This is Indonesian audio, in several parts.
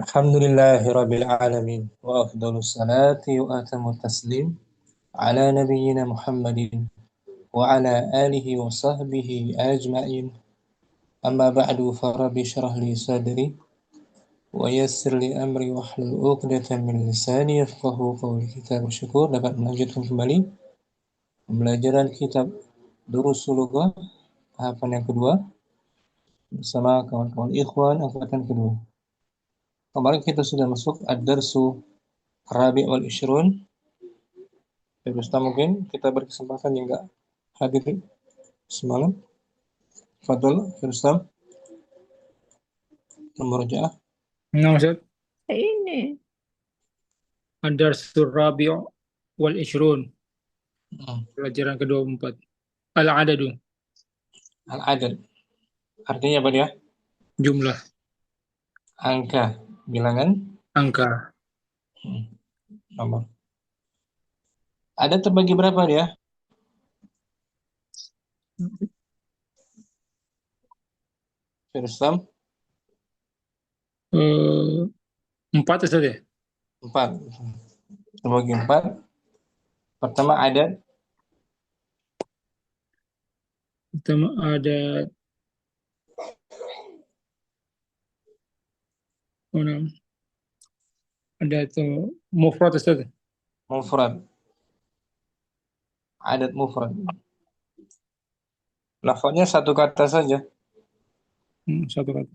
الحمد لله رب العالمين وأفضل الصلاة وأتم التسليم على نبينا محمد وعلى آله وصحبه أجمعين. أما بعد فرب اشرح لي صدري ويسر لي أمري واحلل عقدة من لساني يفقه قولي. Kita bersyukur dapat melanjutkan kembali pembelajaran kitab Durusul Lughah tahapan yang kedua bersama kawan-kawan ikhwan angkatan kedua. Kemarin kita sudah masuk ad-darsu Rabi' wal Ishrun. Ustaz, mungkin kita berkesempatan yang enggak hadir semalam. Fadol, Ustaz, Murajaah. Nah, Ustaz, ini Ad-Darsul Rabi' wal Ishrun, pelajaran ke-24. Al-adadu, Al-adad. Artinya apa dia? jumlah, Angka, bilangan, angka. nomor. Ada terbagi berapa dia? Ustaz, Eh, 4 Ustaz ya? 4. Terbagi 4. Pertama adad, Pertama ada mana? Ada tuh mufrad Ustaz. mufrad. Adad mufrad. Lafaznya satu kata saja. Satu kata.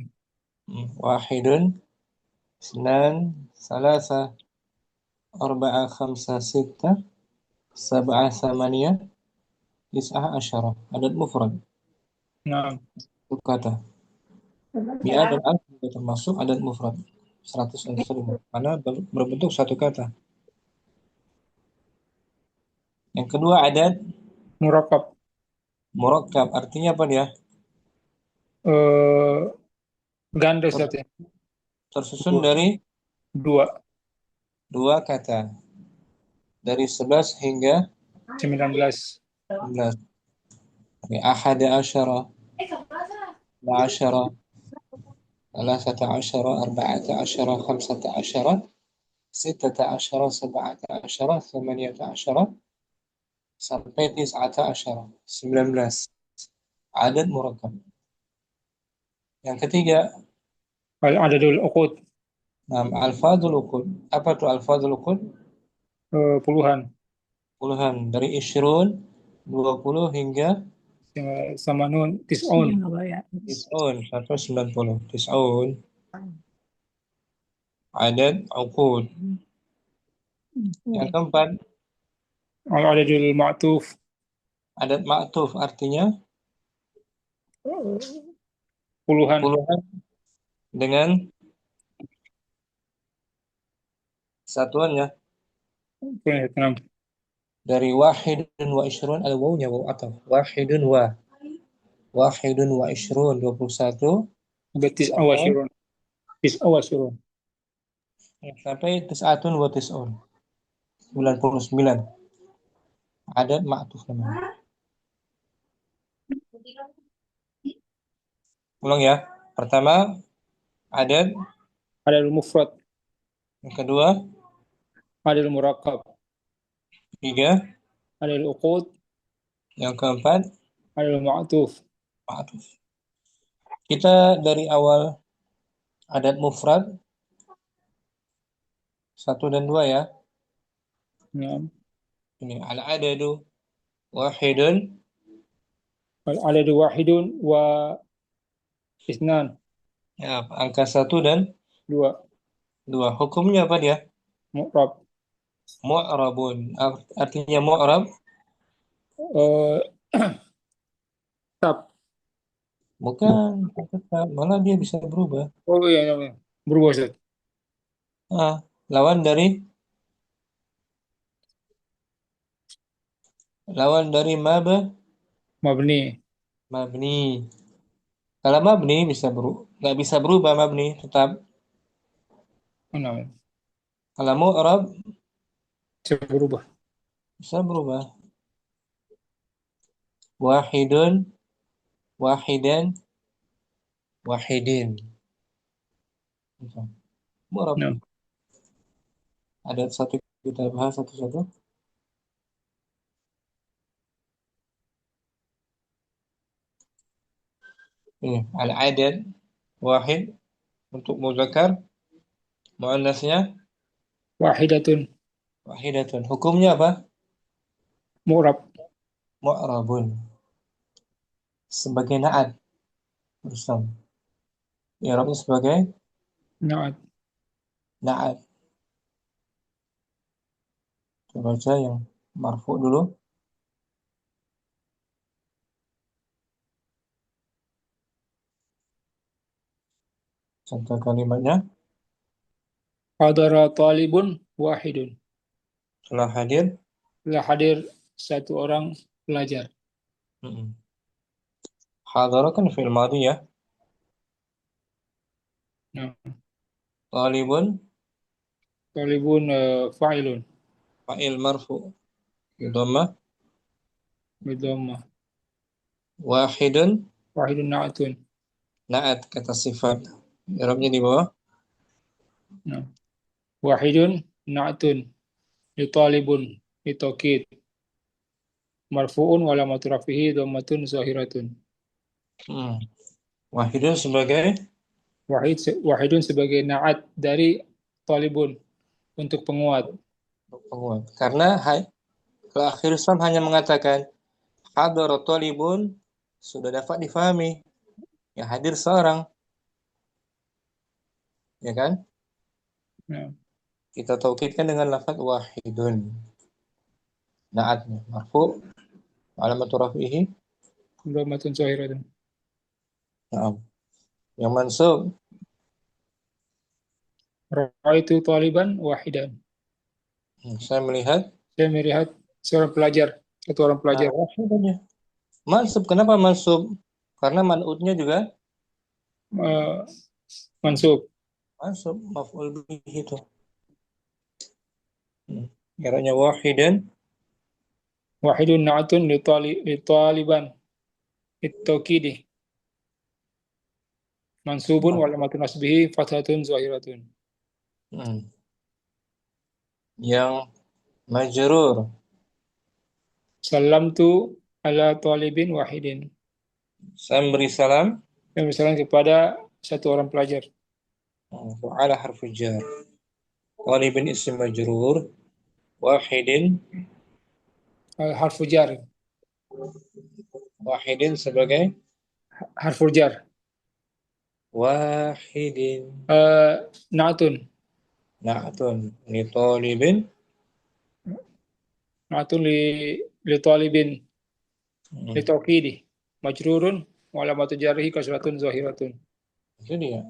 Wahidun, isnan, salasa, arba'a, khamsa, sitta, sab'a, thamaniyah, tis'ah, asyara. Adad mufrad. Nah, Satu kata. Mi'ah dan alf juga termasuk adat mufrad. 100 dan 1000. Karena berbentuk satu kata. Yang kedua adat murakkab. murakkab. Artinya apa dia? Eh, ganda Ustaz ya. Tersusun Dua. dari Dua. dua kata. Dari 11 hingga 19. 11. Dari ahada asyara, la asyara, salasata asyara, arba'ata asyara, khamsata asyara, sittata asyara, sab'ata asyara, thamaniyata asyara, sampai tis'ata asyara. 19. Adat murakkab. Yang ketiga, Al-adadul uqud. alfadul uqud. Apa tuh alfadul uqud? Puluhan. Puluhan. Dari isyrun, 20 hingga Sama nun tis'un. tis'un, 190. Tis'un. Adad uqud. Yang keempat, Al-adadul ma'tuf. adat ma'tuf. Artinya Puluhan. puluhan dengan satuannya. Enam. Dari wahidun wa isyrun, ada wawunya, wawu ataf. Wahidun wa. Wahidun wa isyrun, 21. Betis Sampai awashirun. Tis awashirun. sampai tis'atun wa tis'un. 99. Adat ma'tuf namanya. Ulang ya. Pertama, adat. Adadul mufrad. Yang kedua, Adadul murakkab. tiga. Adadul uqud. Yang keempat, Adadul ma'tuf. ma'tuf. Kita dari awal adat mufrad 1 dan 2 ya. Nah, Ini al-adadu wahidun. al-adadu wahidun wa isnan. Ya, angka 1 dan Dua. 2. Hukumnya apa dia? Mu'rab. Mu'rabun. Artinya mu'rab Eh, tab. bukan tetap, malah dia bisa berubah. Oh iya, iya, iya. Berubah Ustaz. Lawan dari maba, Mabni. mabni. Kalau mabni bisa nggak bisa berubah mabni tetap. Nah, Kalau mu'rab bisa berubah. bisa berubah. Wahidun, wahidan, wahidin. mu'rab. Nah, Ada satu kita bahas satu-satu. Ini al-adad wahid untuk muzakkar, muannasnya wahidatun wahidatun. Hukumnya apa? mu'rab. Mu'rabun. Sebagai na'at. Rustam. I'rabnya sebagai Na'at. na'at. Kita baca yang marfu dulu. Contoh kalimatnya. Hadara talibun wahidun. Telah hadir. Telah hadir satu orang pelajar. Mm-mm. Hadara kan fi'il madhi ya. Nah, Talibun talibun fa'ilun. fa'il marfu. Dhamma. Bidhammah. Wahidun Wahidun na'atun. na'at kata sifat. I'rabnya di bawah. Nah, wahidun na'atun. Li talibun. Li taukid. Marfu'un wa alamatu rafihi dhammatun zahiratun. Hmm. Wahidun sebagai Wahidun sebagai na'at dari talibun untuk penguat. penguat. Karena kalau akhir Islam hanya mengatakan hadar talibun sudah dapat difahami. Ya hadir seorang, ya kan? Nah, Kita taukidkan dengan lafaz wahidun. Na'atnya marfu, alamatu rafihi. dhammatun zahiratun. Na'am. Yang mansub Ra'aitu taliban wahidan. saya melihat Saya melihat seorang pelajar, satu orang pelajar. wahidan ya. Mansub, kenapa mansub? Karena man'utnya juga Uh, mansub. mansub, maf'ul bihi itu. Kiranya wahidan. Wahidun na'atun li taliban. It-taukidi. Mansubun wa alamatun nasbihi fathatun zahiratun. Hmm. Yang majrur Salamtu ala talibin wahidin. saya memberi salam Dan misalnya kepada satu orang pelajar. ala harfu jar. Talibin isim majrur, wahidin Harfu jar. wahidin sebagai Harfu jar. wahidin. Na'atun. Na'atun li talibin. Na'atun li talibin. Li Hmm. taukidi. Majrurun wa alamatu jarrihi kasratun zahiratun. Itu dia.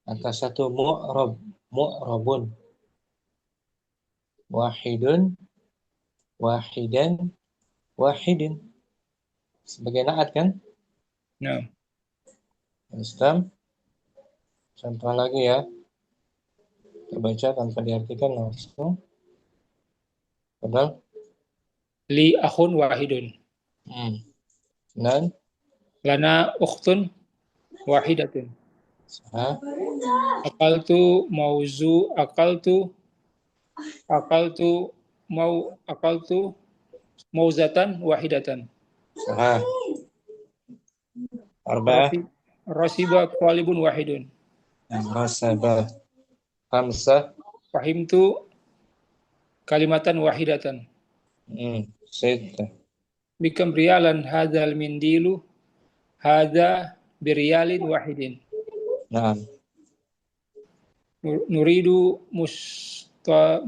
Angka satu mu'rabun, wahidun, wahidan, wahidin. Sebagai naat kan? Nah, Islam. Contoh lagi ya. Kita baca tanpa diartikan langsung. Padahal. li akhun wahidun. Dan Lana ukhtun wahidatun. sah. Akaltu mauzu akaltu akaltu akaltu mauzatan wahidatan. Sah. Arba'ah. Rasi rasiba talibun wahidun. Rasabah. Khamsah. Fahimtu kalimatan wahidatan. Sittah. Bikam riyalan hadzal mindilu hadza biriyalin wahidin. Naam. Nuridu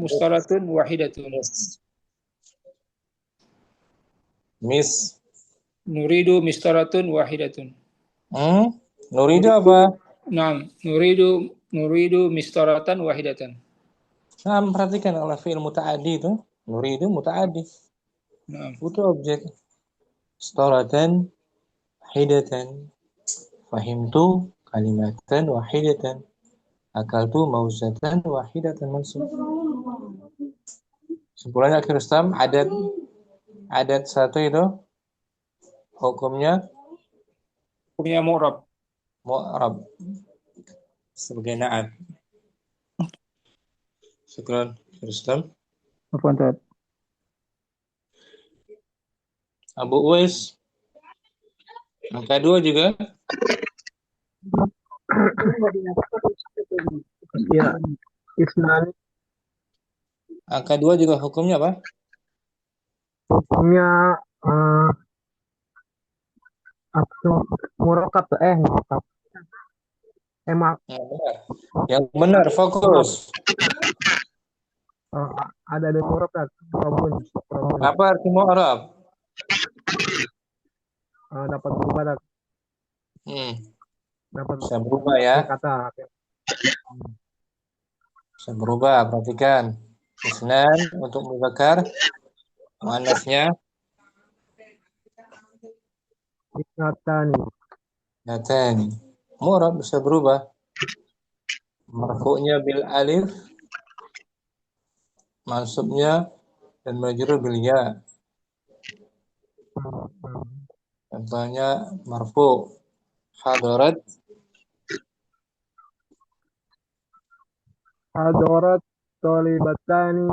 mustaratun wahidatun. Miss. Nuridu mistaratun wahidatun. Nuridu apa? Naam, nuridu mistaratan wahidatan. Nah, perhatikan oleh fi'il muta'addi itu. Nuridu muta'addi. Naam. Butuh objek. Istaratan wahidatan. Fahimtu kalimatan wahidatan. Akaltu mauzatan wahidatan mansub. Simpulannya akhir Islam adat satu itu hukumnya Punya mu'rab. mu'rab sebagai na'at. Syukran. Islam. Afwan, Tad. Abu Uwais. Angka 2 juga. Ya, Isnani Angka 2 juga hukumnya apa? hukumnya aksu murokap murokap. Yang benar. Yang benar, fokus. Ada di murokap. Probun. Apa arti mu'rab? Dapat berubah, Tad. Dapat Bisa berubah ya. kata. Bisa berubah, perhatikan. Isnan untuk mudzakkar, muannasnya Isnatani. natani. Mu'rab bisa berubah. Marfu'nya bil alif, mansubnya dan majrur bil ya. Contohnya marfu' hadarat Hadorat tolibatani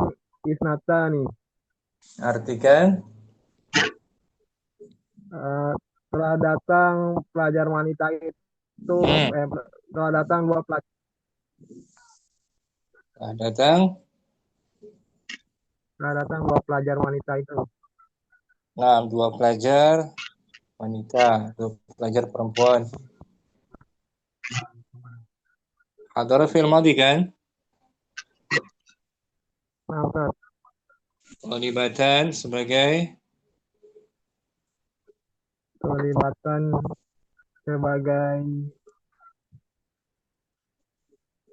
isnatani. artikan Telah datang pelajar wanita itu telah datang dua pelajar datang. telah datang dua pelajar wanita itu. Nah, 2 pelajar wanita, 2 pelajar perempuan. Hadarat fi'il madhi kan? Nah, Talibatan sebagai terlibatan sebagai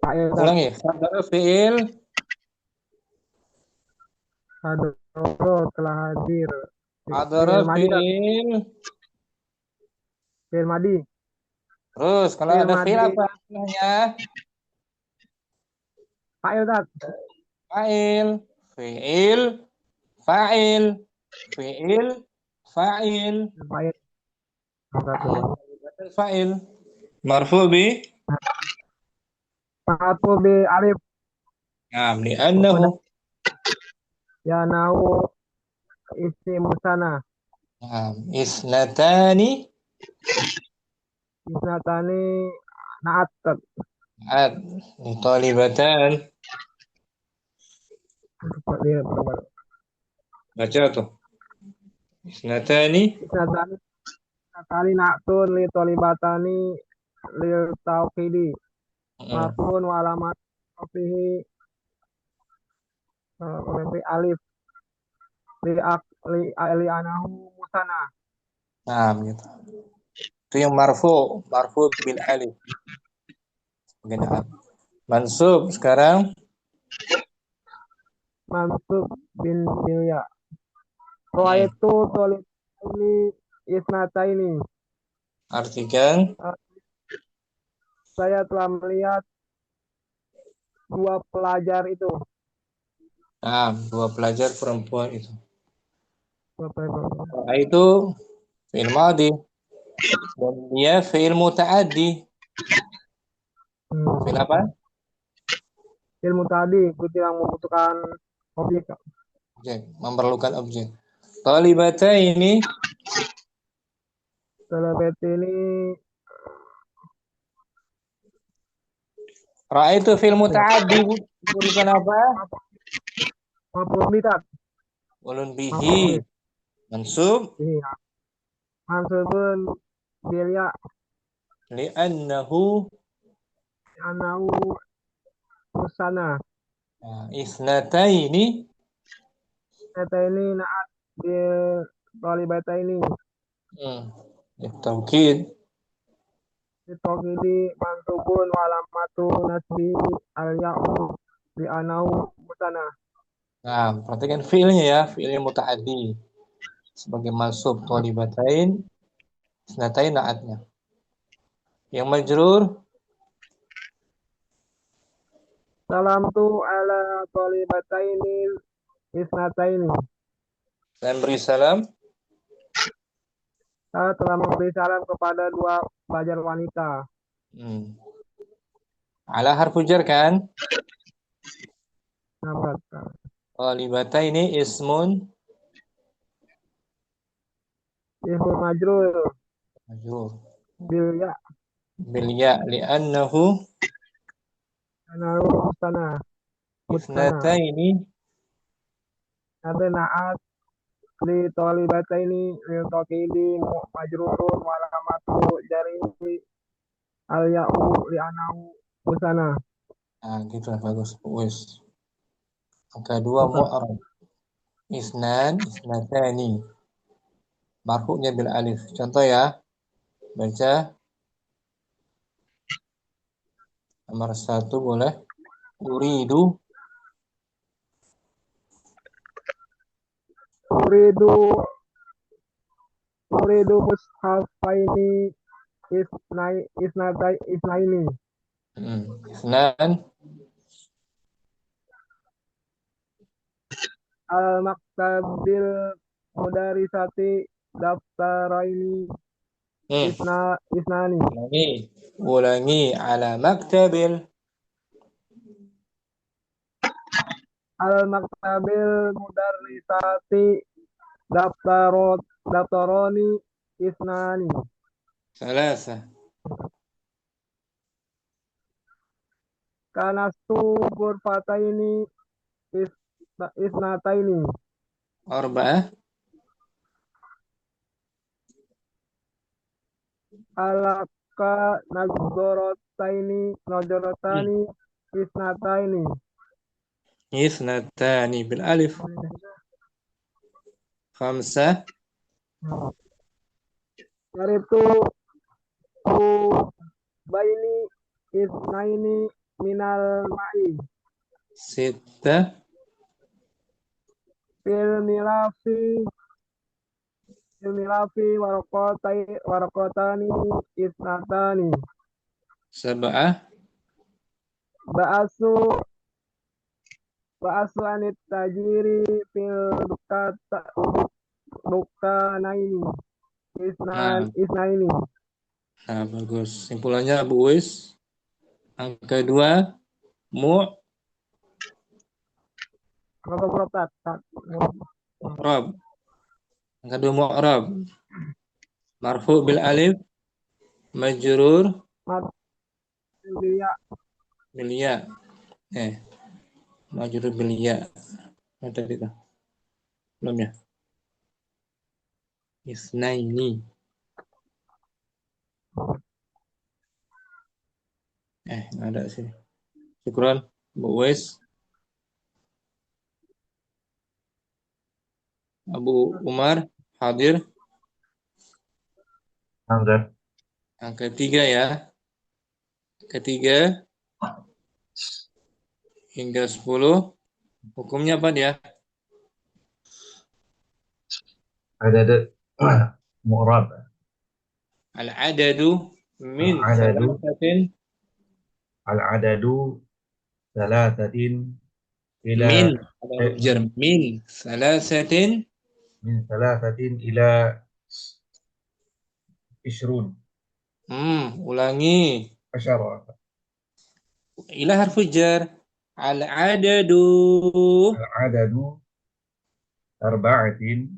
fa'il. ulangi. Hadarat fi'il Hadoro telah hadir. hadarat fi'il. Fi'il madi. Terus kalau Fi'il ada fi'il madi. apa istilahnya? Fa'il, Tad. Fa'il, fi'il, fa'il, fi'il, fa'il. Fa'il. Fa'il. Marfu' bi Marfu bi alif Naam, li'annahu. ya nahu isim musana. Naam, isnatani. Isnatani naat. Ad, li talibatan. Baca tuh. Isnatani. Isnatani naatun li tolibatani li tauhidi. Marfun wa alamat fihi alif li anahu musana. Nah, gitu. Itu yang marfu bil alif. Benar. Mansub sekarang Mansub bin Bilya. Roaitu tolib ini isnata ini. artikan Saya telah melihat dua pelajar itu. nah, 2 pelajar perempuan itu. Dua pelajar. Itu fi'il madhi dan dia fi'il muta'addi. Fi'il apa? Ilmu tadi itu yang membutuhkan objek. Objek, memerlukan objek. Talibata ini Talibata ini ra'aitu fi'il muta'addi bukan apa? maupun bidat. Ulun bihi mansub Mansubun bilya li'annahu anahu musana. isnataini. Kata ini naat di talibata ini. Taukid. Ditokidi mansubun walamatu nasbi al-ya'u di anahu musana. Nah, perhatikan fi'ilnya ya, fi'ilnya muta'addi. Sebagai mansub thalibatain, isnatain naatnya. Yang majrur Salam tu ala talibataini isnataini. dan beri salam. Saya telah memberi salam kepada dua pelajar wanita. Ala harfu jar kan? Nabata. Talibata ini ismun Ismu majrur. majrur Bil ya. bil ya li'annahu Anahu mustana. Mustana. isnataini Ada naat li talibata ini lil taqidi majrurun walamatu jari al ya'u li anahu mustana. gitu lah bagus wis. Angka dua mu'rab isnatani marfu'nya bil alif. Contoh ya, baca nomor satu boleh. Uridu Uridu uridu mushafaini isnaini. isnan Al maktabil mudarisati daftaraini hmm. isnani. ulangi ala maktabil Al maktabil mudarisati daftaroni isnani. salasa Kanastu gurfataini isnataini. arba'ah Alaka nagorotani isnataini. isnatani bil alif. Khamsah Yaitu baini isnaini minal ma'i. sita Fil milafi warokotani isnatani. sab'ah Ba'asu anit tajiri fil dukanaini nah isnaini. bagus. Simpulannya Abu Uwais, angka dua Mu'rab. mu'rab. Angka dua mu'rab. Marfu bil alif, majrur bil ya. Majrur bil ya. Mana tadi tuh? Belum ya? Isnaini. Nggak ada sini. Syukron, Abu Uwais. Abu Umar, hadir. Hamzah. Angka tiga ya. Ketiga hingga 10. Hukumnya apa dia? Ada mu'rab. Al-adadu min Al-adadu salasatin al-adadu thalathatin ila min ada huruf jar min salasatin min thalathatin ila ishrun ulangi asyara. ila harfu jar al-adadu Al-adadu arba'atin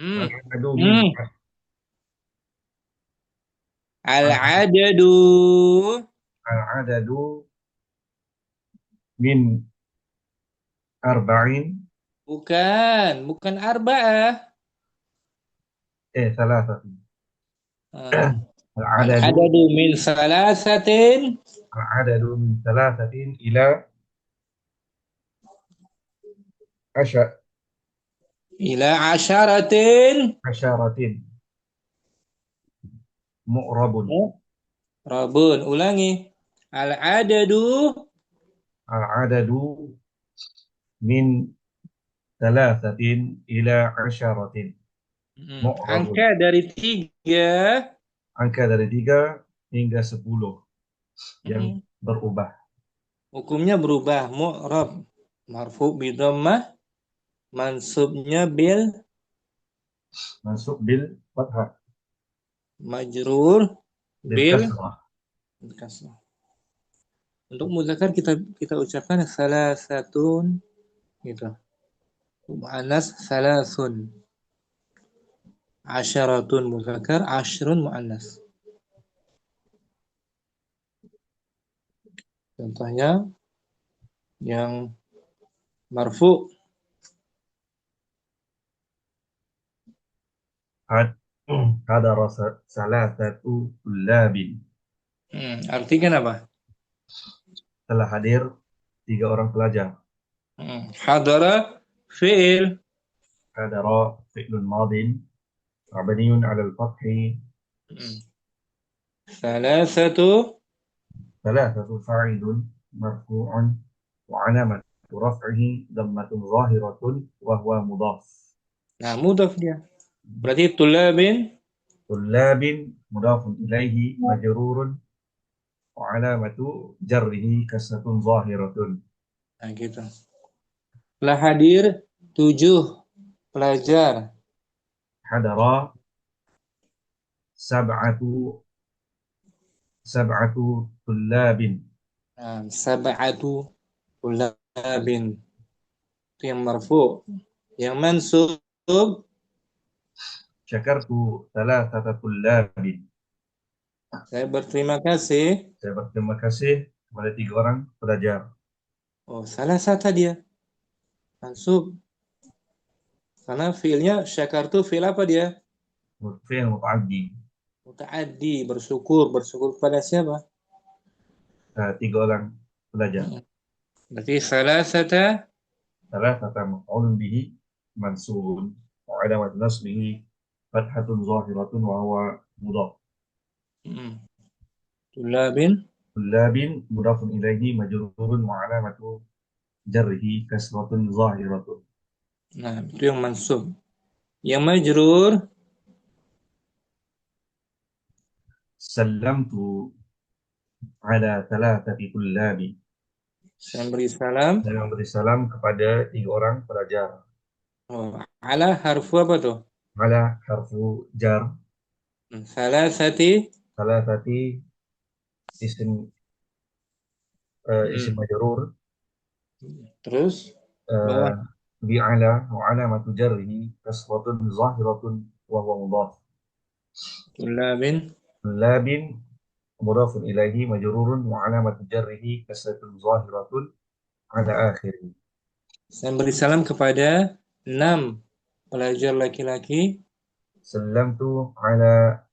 hmm. al-adadu min Hmm. Al-adadu al-adadu min arba'in bukan arba'ah thalathatin. al-adadu min salasatin al-adadu min thalathatin ila ila asyaratin mu'rabun. Rabun, ulangi. Al-adadu Al-adadu min thalathatin ila asyaratin mu'rabun. angka dari 3 Angka dari 3 hingga 10 yang berubah. hukumnya berubah. Mu'rab marfu bi dhammah, mansubnya bil fathah, majrur bil kasrah. kasrah. Untuk mudzakkar kita ucapkan salasatun gitu. Mu'annas salasun. Asyaratun muzakkar, asyrun mu'annas. Contohnya yang marfu. Had hadara salasatu tullabin. Artinya apa? Telah hadir 3 orang pelajar. Hadara fi'il. Hadara fi'lun madin mabniun 'ala al-fathi. Salasatu. Salasatu fa'ilun marfu'un wa 'alamat raf'ihi dhammatun zahiratun wa huwa mudhaf. Nah, mudhaf dia. Berarti tulabin. Tullabin mudhafun ilaihi majrurun wa 'alamatu jarrihi kasratun zahiratun. Nah, gitu. Telah hadir 7 pelajar. Hadara sab'atu tullabin. Nah, sab'atu tulabin. Itu yang marfu. Yang mansub. Syakartu thalathata tullabin. Saya berterima kasih. Saya berterima kasih kepada 3 orang pelajar. Oh, salah satu dia. Mansub. Karena fiilnya syakartu fiil apa dia? Fi'il muta'addi. Muta'addi, bersyukur. Bersyukur kepada siapa? 3 orang pelajar. Berarti salah satu. Thalathata maf'ulun bihi mansubun wa 'alamat nasbihi fathatun zahiratun wa huwa mudhaf. Tulabin. Tullabin mudhafun ilaihi majrurun wa 'alamatu jarrihi kasratun zahiratun. Nah, itu yang mansub. Yang majrur. Sallamtu ala thalathati tullabi. Saya beri salam. Saya memberi salam kepada 3 orang pelajar. Oh, ala harfu apa tuh? Ala harfu jar. Salasati. Thalathati isim isim majrur. Terus bawah. Bi'ala wa 'alamatu jarrihi kasratun zahiratun wa huwa mudhaf. Tulabin. Tullabin mudhafun ilaihi majrurun wa 'alamatu jarrihi kasratun zahiratun ala akhirih. Saya beri salam kepada 6 pelajar laki-laki. Sallamtu ala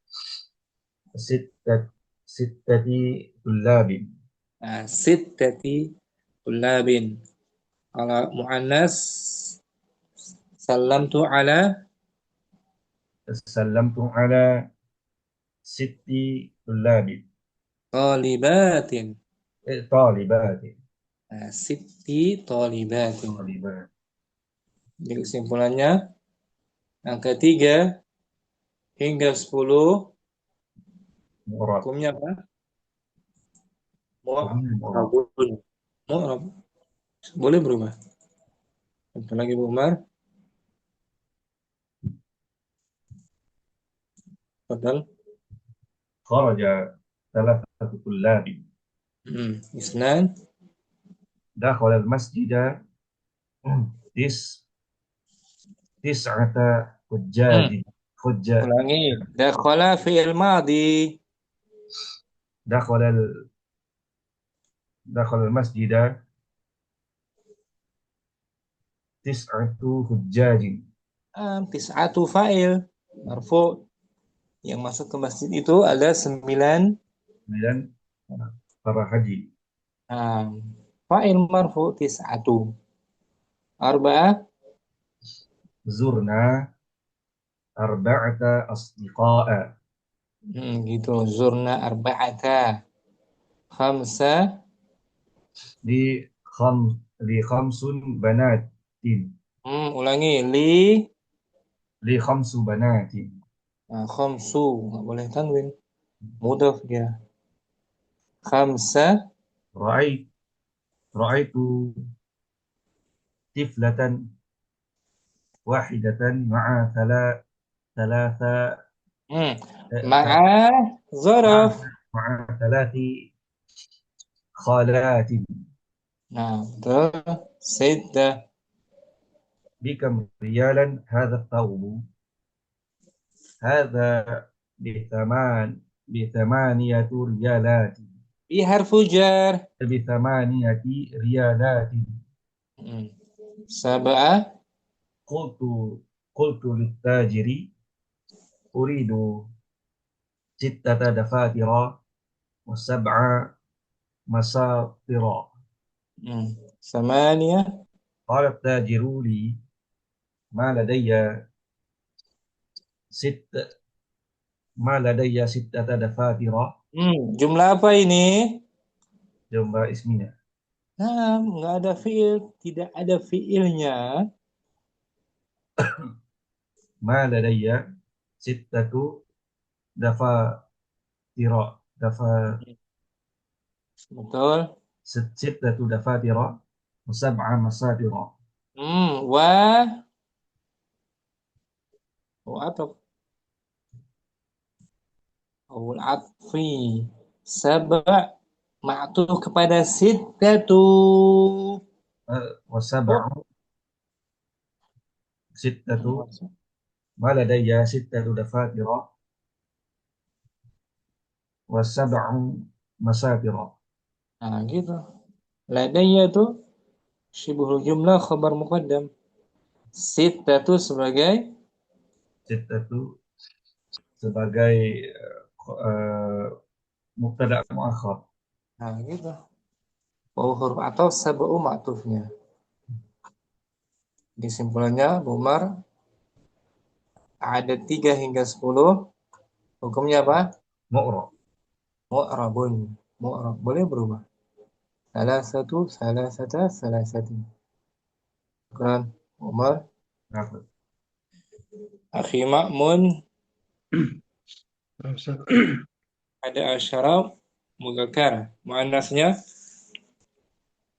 sittati tullabin. Nah, sittati tulabin. Kalau mu'annas, salamtu ala Sallamtu ala sitti tullabin. talibatin. Talibatin. Nah, sitti talibatin. Talibat. Jadi kesimpulannya, angka 3 hingga 10 Mu'rab. hukumnya apa? Mu'rab. Mu'rab. Boleh berubah. Satu lagi Bu Umar. Padahal. Kharaja thalathatu tullabin. Isnan. Dakhala al-masjida tis'ata hujjajin. Ulangi. Dakhala fi'il madi. Dakhala al-masjida tis'atu hujjajin. Tis'atu fa'il. Marfu. Yang masuk ke masjid itu ada 9 para haji. Fa'il marfu tis'atu. Arba'ah. Zurna arba'ata asdiqa'a. Gitu. Zurna arba'ata. Khamsa. Li khamsun banatin. Ulangi. Li khamsu banatin. Khamsu. Nggak boleh tanwin. Mudhaf dia. Khamsa. Ra'aitu tiflatan wahidatan ma'a thalatha Ma'a zaraf. ma'a thalathi khalatin. Nah, betul. Sidda. بكم ريالا هذا الثوب هذا بثمانية ريالات في حرف جر. بثمانية ريالات Hmm. Sab'ah. قلت قلت للتاجر أريد 6 دفاتر و7 مساطر. Samania. قال التاجر لي ما لدي ست ما لدي 6 دفاتر. Jumlah apa ini? Jumlah isminya. Nah, nggak ada fiil, tidak ada fiilnya. ما لدي 6 دفاتر Betul. 6 دفاتر و7 مساطر. Wah, atau awal atfi sab'a ma'tuf kepada sittatu. و7 ستة ما لدي 6 دفاتر و7 مساطر. Nah, gitu. Ladanya tuh syibhul jumlah khabar muqaddam. Sittatu sebagai 6 sebagai uh, mubtada muakhar. nah gitu. Huruf atau sab'u ma'tufnya. Kesimpulannya, Umar ada 3 hingga 10. Hukumnya apa? Mu'rab. Mu'rabun. Mu'rab. Boleh berubah. Salah satu, salah satu, salah satu. Kan, Umar. Apa? Akhi Ma'mun ada asyarab muzakkar. Muannasnya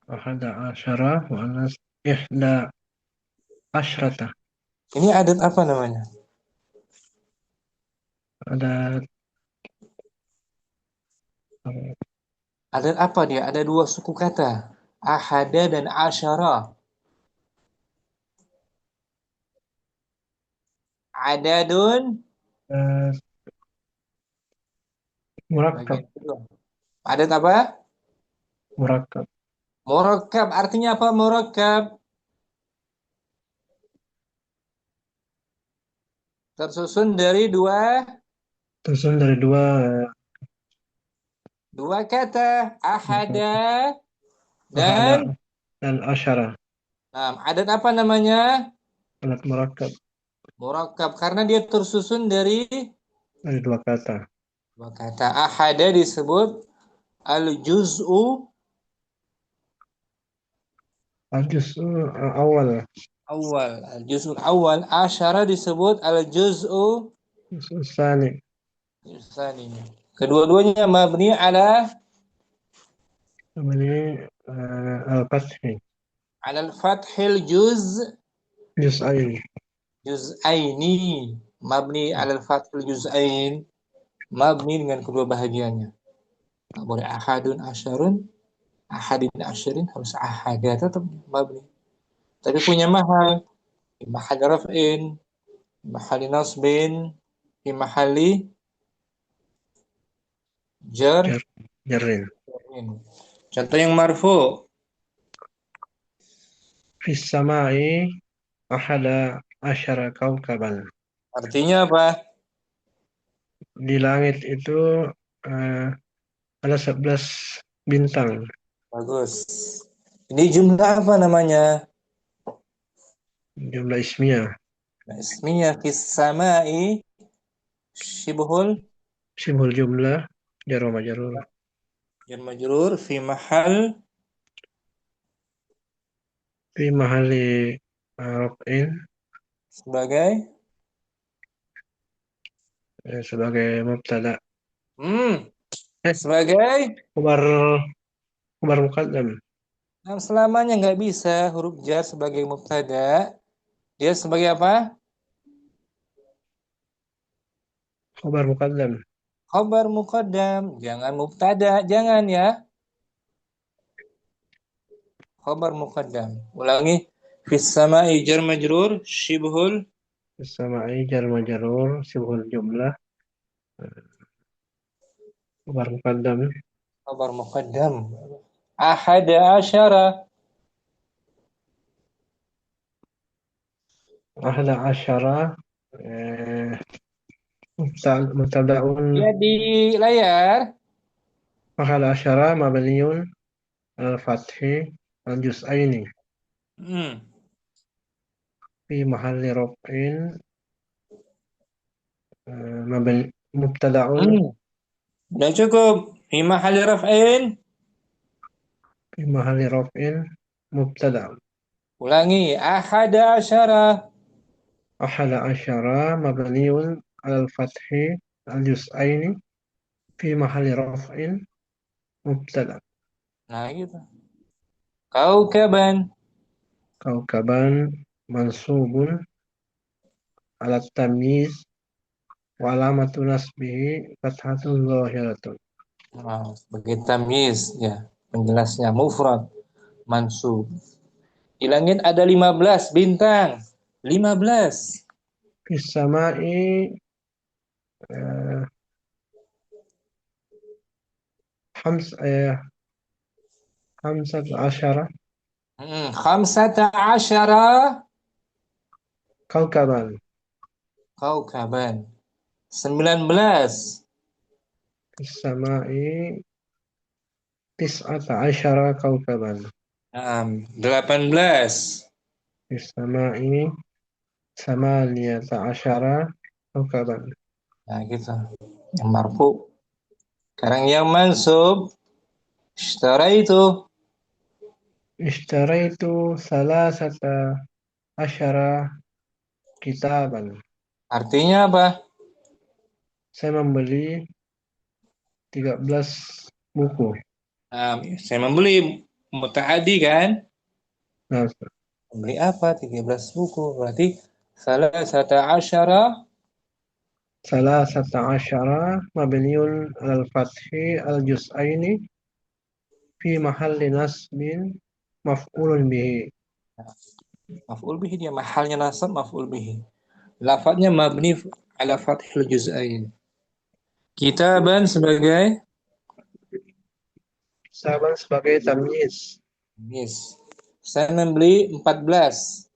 أحد عشر وأنس إحدى عشرة. ini adat apa namanya? Ada Adat apa dia? Ada 2 suku kata. Ahada dan asyara. Adadun eh, murakkab. bagian kedua. Adat apa? Murakkab Murakkab. Artinya apa murakkab? Tersusun dari tersusun dari dua dua kata. Ahada ahada dan dan asyara. adat apa namanya? Alat murakkab Murakkab karena dia tersusun dari dari dua kata. dua kata. Ahada disebut al-juz'u Al-juz awal. awal. Al-juz'u awal. Asyara disebut al-juz'u Sani. tsani. Kedua-duanya mabni ala Namanya al-fathi. ala al-fathil Juz'ain. juz'aini. Mabni ala al-fathil juz'ain. Mabni dengan kedua bahagiannya. Nggak boleh ahadun asyarun, ahadin asyarin, harus ahada tetap mabni. Tapi punya mahal. Fi mahal raf'in, fi mahal nasbin, fi mahali jar. Jarin. Contoh yang marfu. Fis samai ahada asyara kaukaban. Artinya apa? Di langit itu eh, ada 11 bintang. Bagus. Ini jumlah apa namanya? Jumlah ismiyah. Nah, ismiyah fis samai syibhul Simbol jumlah jar wa majrur. jar majrur fi mahal Fi mahali raf'in sebagai sebagai mubtada. hmm Eh, sebagai khabar khabar muqaddam. selamanya nggak bisa huruf jar sebagai mubtada. Dia sebagai apa? Khabar muqaddam. Khabar muqaddam. Jangan mubtada, jangan ya. Khabar muqaddam. Ulangi. Fis sama'i jar majrur shibhul Sama'i jar majrur sibhul jumlah khabar muqaddam. khabar muqaddam. Ahada asyara. Ahla asyara mubtada'un. Ya di layar. Ahla asyara mabniun al-fathi al-juz'aini Hmm. fi mahalli raf'in mubtada'un Hmm. Udah cukup. Fi mahalli raf'in. fi mahalli raf'in mubtada'un. Ulangi. Ahada asyara. Ahla asyara mabniun al-fathi al-juz'aini fi mahalli raf'in mubtada. Nah gitu. Kaukaban. Kaukaban mansubun ala tamyiz wa alamatu nasbihi fathatun zahiratun. Nah, sebagai tamyiz ya. Penjelasnya mufrad mansub. Di langit ada 15 bintang. 15. Fis sama'i eh, hams hamsat asyara Khamsata asyara kaukaban. kaukaban. 19. Fis sama'i tis'ata asyara kaukaban. 18. Fis sama'i samaniyata asyara kaukaban. Nah, gitu. Yang marfu. Sekarang yang mansub. Ishtaraitu. Ishtaraitu salasata asyara kitaban. Artinya apa? Saya membeli 13 buku. Saya membeli mutaadi kan? Nah, Membeli apa? 13 buku. Berarti salah satu asyara. salasata asyara mabniun al-fathi al-juz'aini fi mahalli nasbin maf'ulun bihi. Maf'ul bihi dia mahalnya nasab maf'ul bihi. Lafadznya mabni ala fathil juz'ain. Kitaban sebagai Saban sebagai tamyiz. yes. Saya membeli 14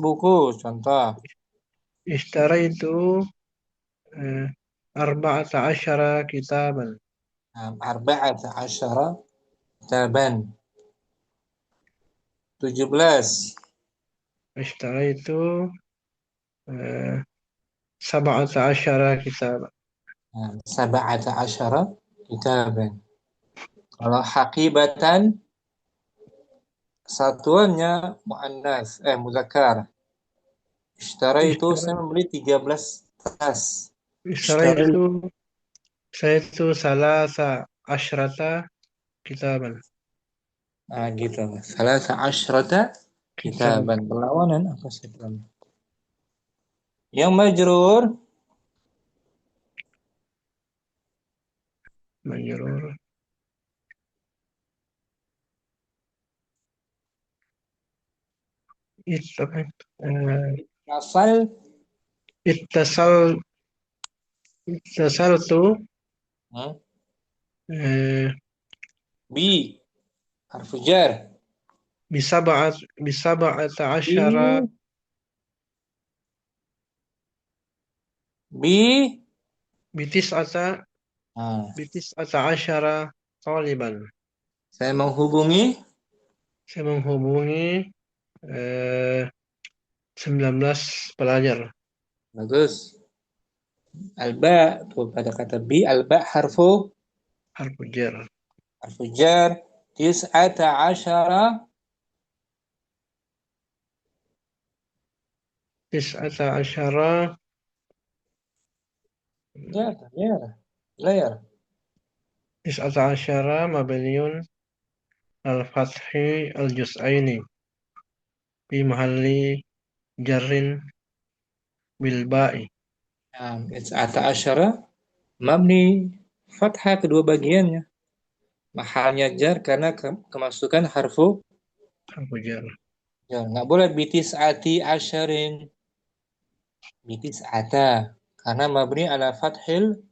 buku contoh. Ishtaraitu arba'ata asyara kitaban. Arba'ata asyara kitaban. 17. Ishtaraitu sab'ata asyara kitaban. Sab'ata asyara kitaban. Kalau hakibatan satuannya muannas muzakkar. Ishtaraitu saya membeli 13 tas. Ishtaraitu saya itu salasa asyrata kitaban. Nah, gitu. Salah asyrata kitaban. Perlawanan apa sih perlawanan? Yang majrur Majrur. Itu kan asal ittasal ittasaltu hmm, eh, bi harfu jar bisab'ata asyara bi bi bitis'ata nah, bitis'ata asyara taliban. saya menghubungi Saya menghubungi eh, 19 pelajar. bagus alba tuh pada kata bi alba Harfu jar. harfu jar tis'ata asyara Tis'ata asyara ya ya layar tis'ata asyara mabniun al-fathi al-juz'aini fi mahalli jarrin bil ba'i. tis'ata asyara mabni fathah kedua bagiannya mahalnya jar karena kemasukan harfu Harfu jar. Ya, nggak boleh bitis ati asharin. Bitis ata. Karena mabni ala fathil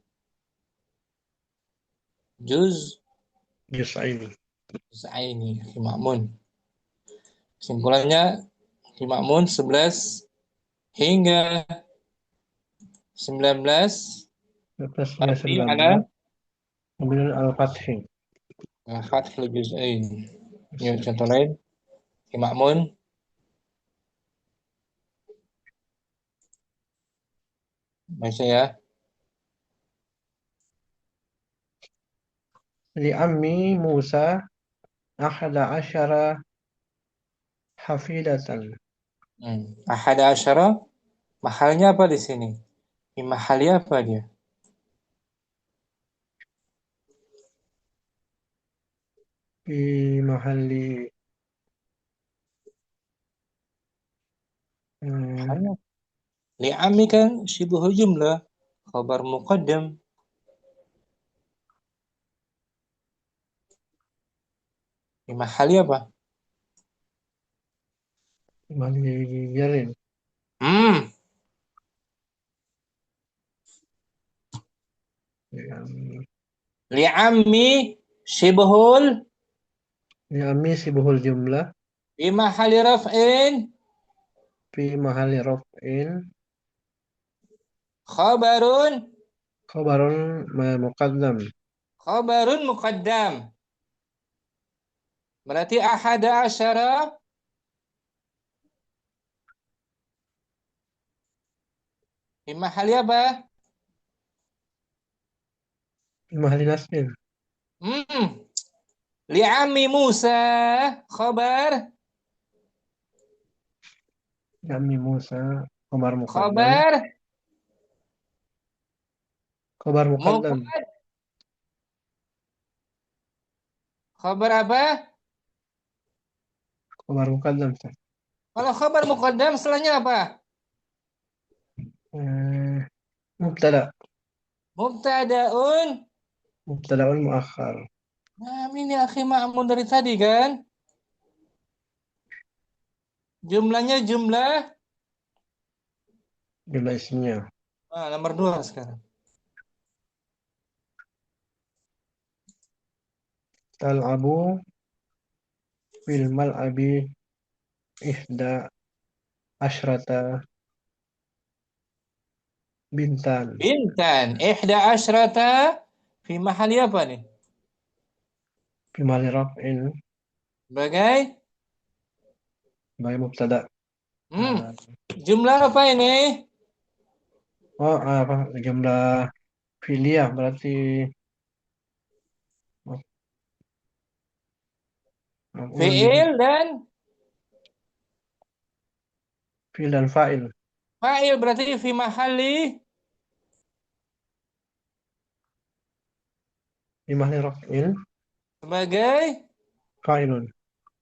juz Juz'aini. juz'aini fi ma'mun. Kesimpulannya fi ma'mun 11 hingga 19 Atasnya mabni ala 19. Kemudian al-fathi. fathil juz'aini. Ya, contoh lain fi ma'mun baca ya. Li ammi Musa ahada asyara hafidatan. Ahada asyara mahalnya apa di sini? Di mahali apa dia? Fi mahalli Mahalnya. Li'ami kan syibhul jumlah, khabar muqaddam. Di mahali apa? mahalli jarin. Hmm, Li ammi. li'ammi syibhul Li ammi sibhul jumlah di mahali raf'in fi mahalli raf'in khabarun khabarun muqaddam. khabarun muqaddam. Berarti ahada asyara di mahali apa? Fi mahalli nasbin. Hmm, li'ammi Musa khabar Li ammi Musa khabar muqaddam. khabar Khabar muqaddam. muqaddam. Khabar apa? Khabar muqaddam. Ustaz. Kalau khabar muqaddam setelahnya apa? Eh, Mubtada. Mubtadaun. Mubtadaun muakhar. Nah, ini akhi ma'mun dari tadi kan? Jumlahnya jumlah Jumlah ismnya. nomor 2 sekarang. Tal'abu fil mal'abi ihda asyrata bintan. Bintan. Ihda asyrata fi mahali apa nih? Fi mahalli raf'in Sebagai sebagai mubtada. hmm, Eh, jumlah apa ini? apa jumlah fi'liyah berarti maf'ulun bihi. Fi'il dan Fi'il dan fa'il. fa'il berarti fi mahali Fi mahalli raf'in sebagai fa'ilun.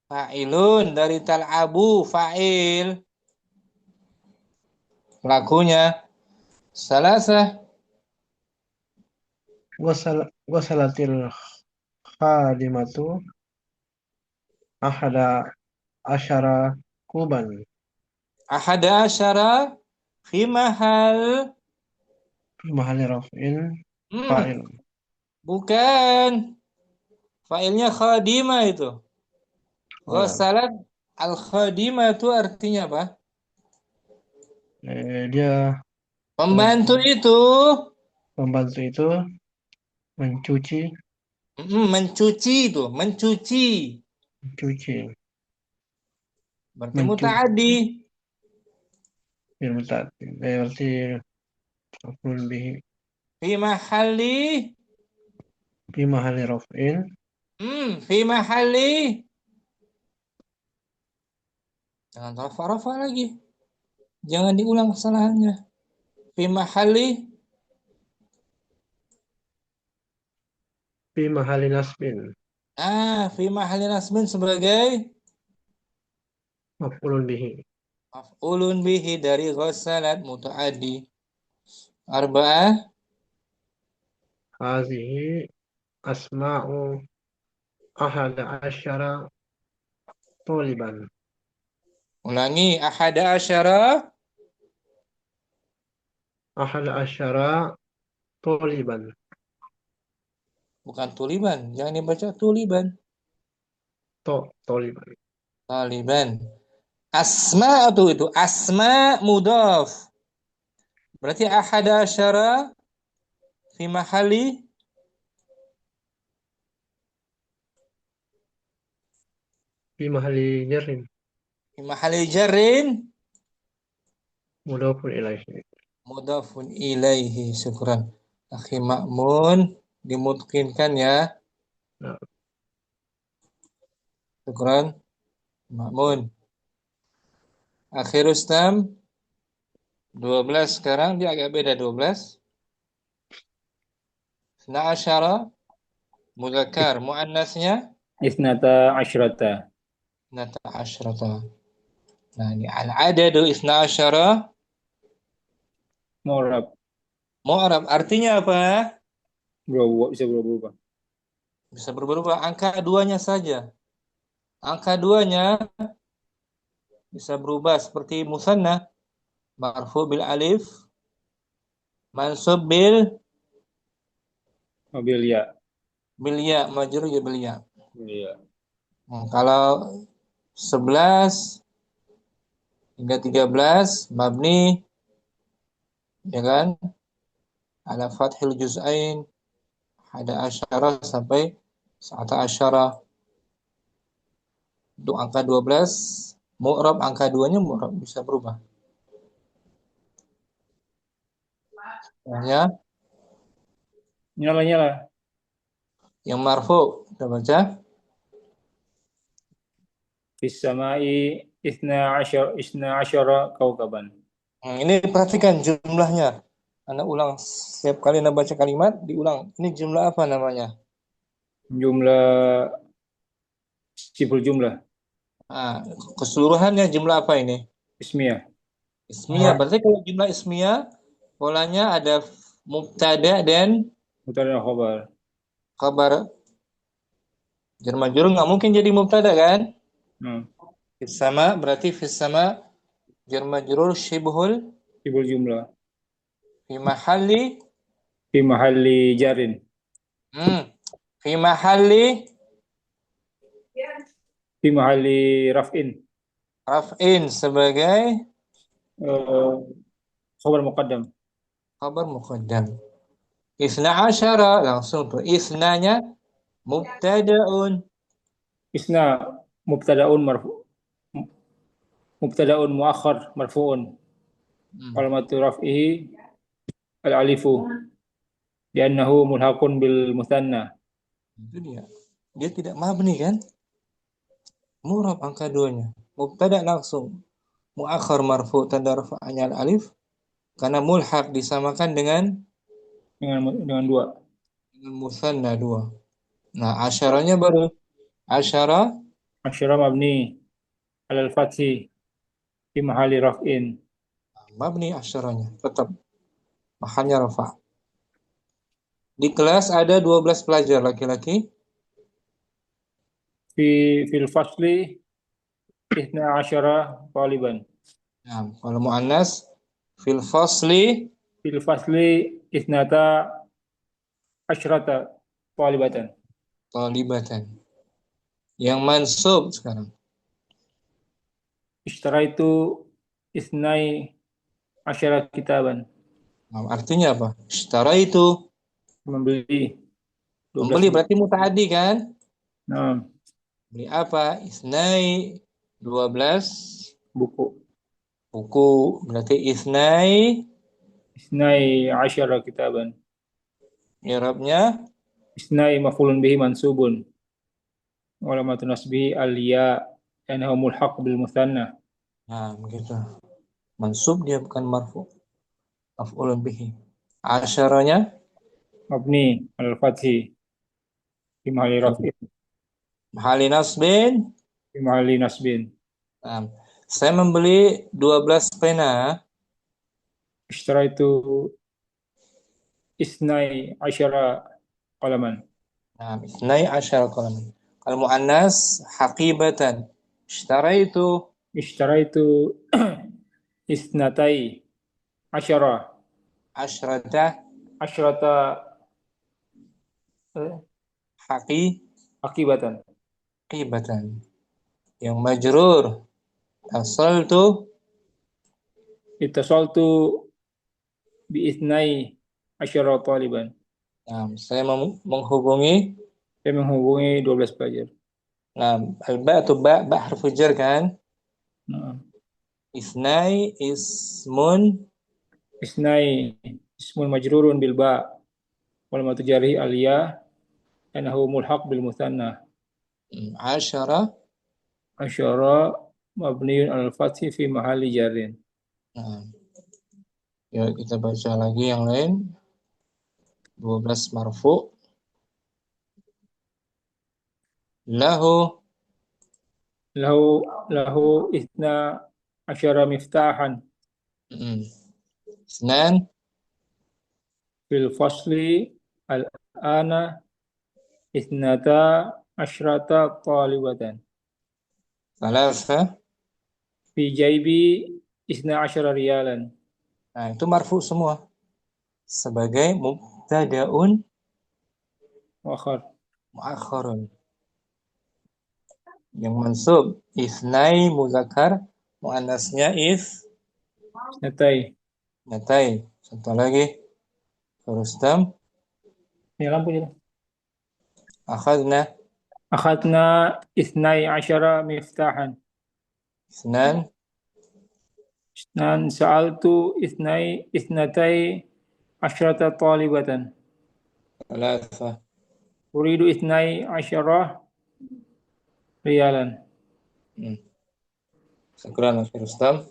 fa'ilun dari tal'abu fa'il. Pelakunya salasah Wasalatil khadimatu ahada asyara kuban. ahada asyara fi mahal Fi mahalli raf'in hmm, fa'il. bukan fa'ilnya khadimah itu. Oh, Ghasalat al-khadimah itu artinya apa? dia Pembantu itu pembantu itu mencuci mencuci itu, mencuci. mencuci Berarti mencuci mutaaddi. ilmu berarti maf'ul bihi Fi mahali fi mahalli raf'in fi mahali jangan rafa-rafa lagi. Jangan diulang kesalahannya. Fi mahali fi mahalli nasbin fi mahali nasbin sebagai maf'ulun bihi. maf'ulun bihi dari ghasalat mutaaddi. Arba'ah Hazihi asma'u ahada asyara toliban. Ulangi. Ahada asyara. Ahad asyara toliban. Bukan tuliban. Jangan dibaca tuliban. Toliban. Taliban. Asma itu. Asma mudhaf. Berarti ahada asyara fi mahali Fi mahali jarrin. fi mahali jarrin Mudhafun ilaihi. mudhafun ilaihi. Syukran. Akhi Ma'mun dimungkinkan ya. Nah, Syukran. Ma'mun. Akhir Rustam 12 sekarang dia agak beda 12. Sna asyara muzakkar muannasnya Isnata asyrata. nata asyrata. Nah, ini al-adadu isna asyara Mu'rab. mu'rab artinya apa? Bisa berubah. Bisa berubah angka duanya saja. Angka duanya bisa berubah seperti musanna marfu bil alif mansub Mobil ya. bil ya majrur ya bil ya. Iya. Kalau 11 hingga 13 mabni ya kan ala fathil juz'ain ada asyara sampai sa'ata asyara. Untuk angka 12 mu'rab angka 2-nya mu'rab bisa berubah. Ya, Nyala. yang marfu kita baca Fis samai isna asyara kaukaban. Ini perhatikan jumlahnya. Anda ulang setiap kali Anda baca kalimat diulang. Ini jumlah apa namanya? Jumlah siful jumlah. Nah, keseluruhannya jumlah apa ini? Ismiyah. Ismiyah. Berarti kalau jumlah ismiyah polanya ada mubtada dan Mubtada dan khabar. kabar. Jar majrur nggak mungkin jadi mubtada kan? Hmm. Fis sama berarti fis sama jar majrur syibhul Siful jumlah. fi mahalli Fi mahalli jarin. fi mahalli Fi mahalli raf'in. raf'in sebagai Khabar muqaddam. kabar muqaddam. Isna asyara langsung tuh isnanya mubtadaun. Isna mubtadaun marfu. Mubtadaun muakhar marfu'un. Alamatu raf'ihi al-alifu. Li'annahu mulhaqun bil muthanna. Itu dia. Dia tidak mabni kan? Murab angka 2-nya. Mubtada langsung. Muakhar marfu tanda rafa'nya al-alif. Karena mulhaq disamakan dengan Dengan dua. musanna 2. Nah, asyaranya baru. Asyara Asyara mabni alal fathi fi mahali raf'in. mabni asyaranya. Tetap. Mahalnya rafa'. Di kelas ada 12 pelajar laki-laki. Fil fasli ihna asyara taliban. Nah, kalau mu'annas fil fasli Fil fasli ithnata asyrata talibatan. talibatan. Yang mansub sekarang. Ishtaraitu ithnai asyara kitaban. Nah, artinya apa? Ishtara itu Membeli 12 membeli berarti mutaaddi kan? nah, Beli apa? Isnai 12 buku. buku. Berarti isnai Isnai asyara kitaban. i'rabnya Isnai maf'ulun bihi mansubun. Walamatun nasbihi al-ya annahu mulhaq bil muthanna. nah begitu. Mansub dia bukan marfu. Maf'ulun bihi. Asyaranya Mabni al-fathi fi mahalli raf'in mahali nasbin. fi mahalli nasbin. Nah, saya membeli 12 pena. Ishtaraitu isnai asyara qalaman. Nah, isnai asyar qalam. Kalau muannas haqibatan. Ishtara itu Ishtaraitu isnatai asyara. Asyrata Asyrata akibatan. haqibatan. Yang majrur asaltu Ittasaltu bi ithnai asyara taliban. saya menghubungi Saya menghubungi 12 pelajar. al-ba atau ba harfu jar kan? Nah, Isnai ismun isnai ismun majrurun bil ba wal matujari aliyah annahu mulhaq bil muthanna. asyara. Asyara mabniun al fathi fi mahalli jarin. Ya, kita baca lagi yang lain. 12 marfu. Lahu Lahu ithna asyara miftahan isnan fil fasli al-ana ithnata asyrata talibatan. thalatha. Fi jaibi isna asyara riyalan. Nah, itu marfu semua sebagai mubtadaun Wakhar. muakhkharun. Yang mansub isnai muzakkar, muannasnya Natai. natai. Contoh lagi. Rustam Ini lampunya. akhadna Akhadna ithnai asyara miftahan. isnan Dan sa'altu ithnatai asyrata talibatan. thalatha. Uridu ithnai asyara riyalan. Syukran Mas Rustam.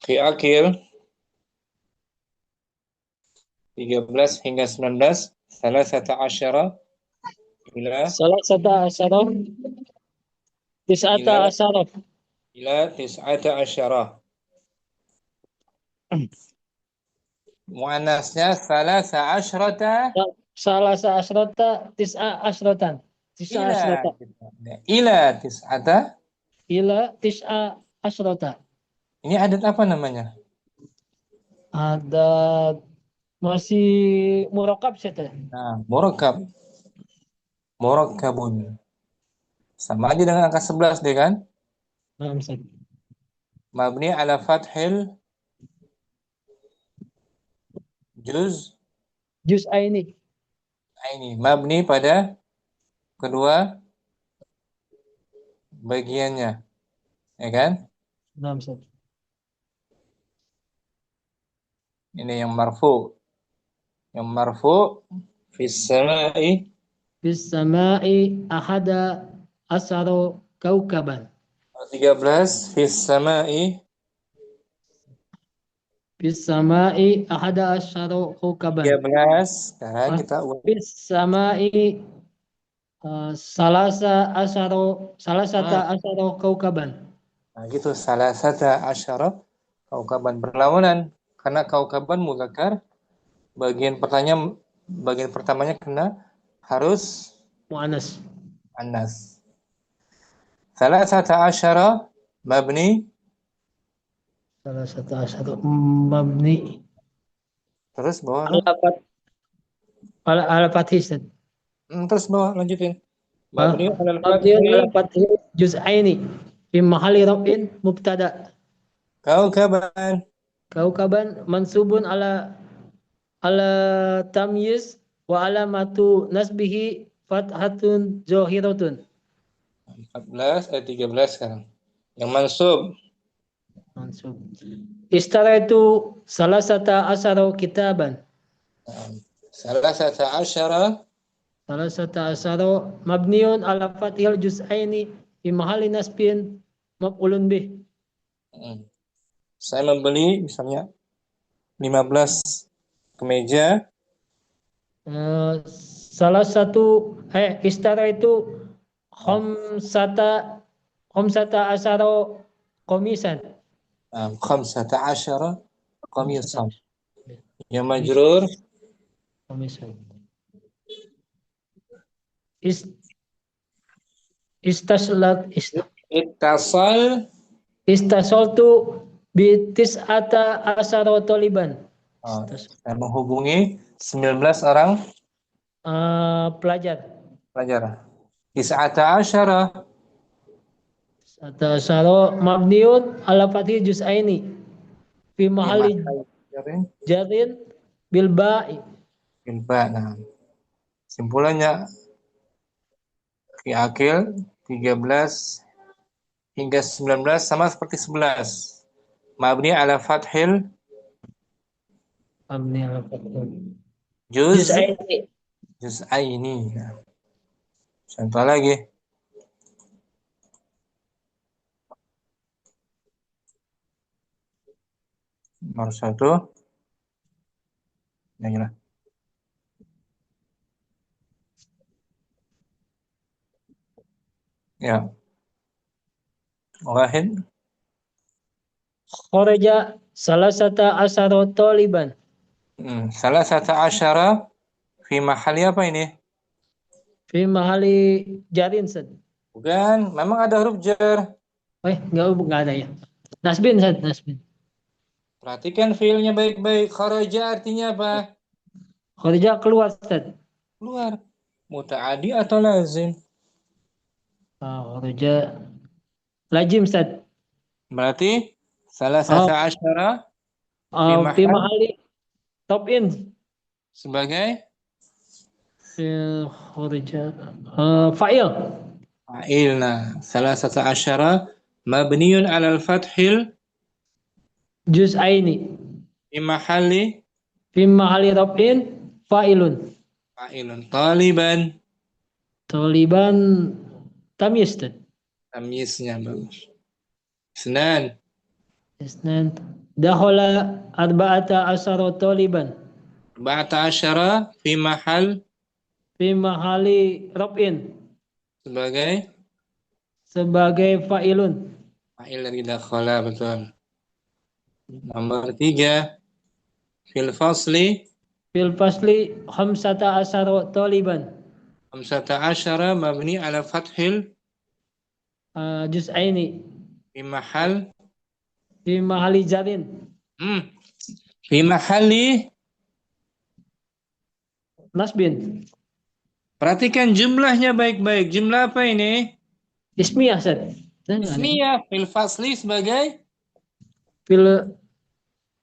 Fi akhir 13 hingga 19 thalathata asyara ila Salasata asyara tis'ata asyara tis'ata asyara. Muannasnya thalatha asyrata salasa asyrata tis'a asyratan tis'a asyrata ila tis'ata. ila tis'a asyrata. Ini adat apa namanya? Ada masih murakab saya. Nah, murakkab. Murakkabun. Sama aja dengan angka 11 deh kan? Nah, misalnya. Mabni ala fathil juz Juz aini. ini mabni pada kedua bagiannya, ya kan? Nah, misalnya. Ini yang marfu. Yang marfu fis sama'i Bis sama'i ahada asyara kaukaban. 13 fis sama'i Bis sama'i ahada asyara kaukaban. 13. Sekarang kita ulang. Bis sama'i salasata asyara kaukaban. Nah, gitu salasata asyara kaukaban berlawanan karena kaukaban muzakkar bagian pertamanya kena harus Mu'anas. annas. Salasata asyara mabni Salasata asyara mabni terus bawah ala fathih. terus bawah lanjutin. Mabni Mabni ala fathih juz'aini fi mahalli raf'in mubtada. kaukaban Kaukaban mansubun ala tamyiz wa alamatu nasbihi fathatun zahiratun. 13 sekarang. Yang mansub Mansub. Istaraitu salasata asyara kitaban. salasata asyara Salasata asyara mabniun ala fathil juz'aini fi mahalli nasbin maf'ulun bih. saya membeli misalnya 15 kemeja. Salah satu istara itu khamsata asyara komisan. Khamsata asyara qamisan. Yang majrur Komisan. Istaslat Ittasal. Istasoltu bitis'ata asyara taliban. Oh, saya menghubungi 19 orang Pelajar. Tis'ata asyara. Atau asyara mabniun ala fathil juz'aini fi mahalli jarin bil ba'i. Nah, simpulannya fi akil 13 hingga 19 sama seperti 11. Mabni ala fathil Mabni ala fathil juz juz'aini. juz'aini. Nah, contoh lagi. Nomor 1. Yang ini. Ya. Wahid. Kharaja salasata asyara taliban. Salah satu asyara fi mahali apa ini? Fi mahalli jarin sad. Bukan, memang ada huruf jar. Enggak ada ya. Nasbin sad, nasbin. Perhatikan fiilnya baik-baik. Kharaja artinya apa? Kharaja keluar sad. Keluar. Muta'adi atau lazim? Kharaja lazim sad. Berarti salah satu asyara fi Fi mahal mahalli top in. sebagai Kharaja fa'il. fa'il. Nah, salah satu asyara mabniun alal fathil Juz'aini. fi Fi mahalli raf'in fa'ilun. fa'ilun. Taliban. Taliban tamyiz. Tamyiznya bagus. Isnan. Isnan. Dakhala arba'ata asyara taliban. Ba'ata asyara fi mahalli raf'in. Sebagai fa'ilun. fa'il dari dakhala, betul. Nomor 3. Fil fasli khamsata asyara taliban. khamsata asyara mabni ala fathil Juz'aini. fi Fi mahalli jarin. fi mahalli. Nasbin. Perhatikan jumlahnya baik-baik. Jumlah apa ini? Ismiyah sad. Ismiyah. Fil fasli sebagai Fil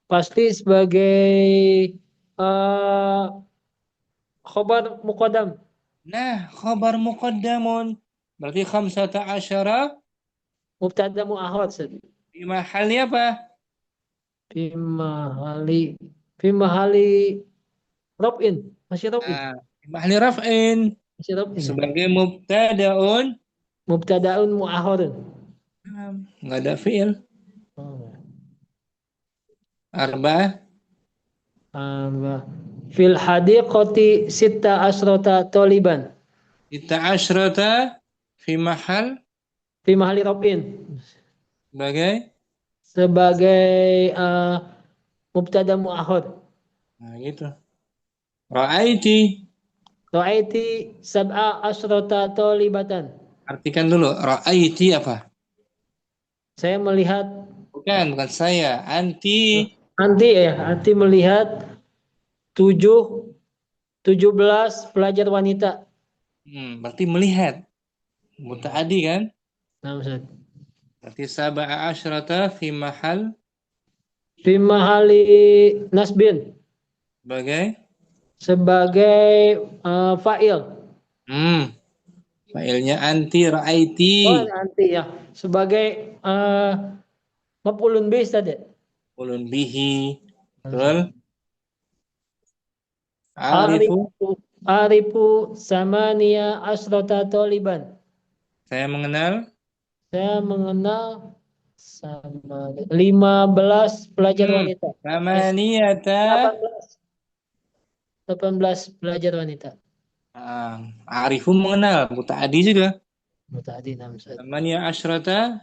pasti sebagai khobar muqaddam. Nah, khabar muqaddamun. Berarti khamsata asyara Mubtada mu'akhar sad. fi mahalli apa? Fi mahalli raf'in. Masih raf'in. Fi mahalli raf'in. Masih raf'in. Sebagai mubtada'un. Mubtada'un mu'akhirun. Enggak ada fi'il. Arba'ah. Fil hadiqati sitta asrota taliban. Sitta asyrata fi mahalli raf'in. sebagai mubtada mu'akhir. Nah, gitu. Ra'aiti. Sab'a asrota talibatan. Artikan dulu. Ra'aiti apa? Saya melihat. Bukan saya. Anti. Anti melihat 17 pelajar wanita. Berarti melihat. Muta'adi kan? Nah, Ustaz. Berarti sab'a asyrata fi mahalli nasbin. Sebagai fa'il. Fa'ilnya anti ra'aiti. Anti ya. Sebagai maf'ulun bih tadi. Maf'ulun bihi. Betul. Arifu samania asrota taliban. Saya mengenal 15 pelajar wanita. 18 pelajar wanita. Arifu mengenal, muta'adi juga. Muta'adi namsa. Samania asyrata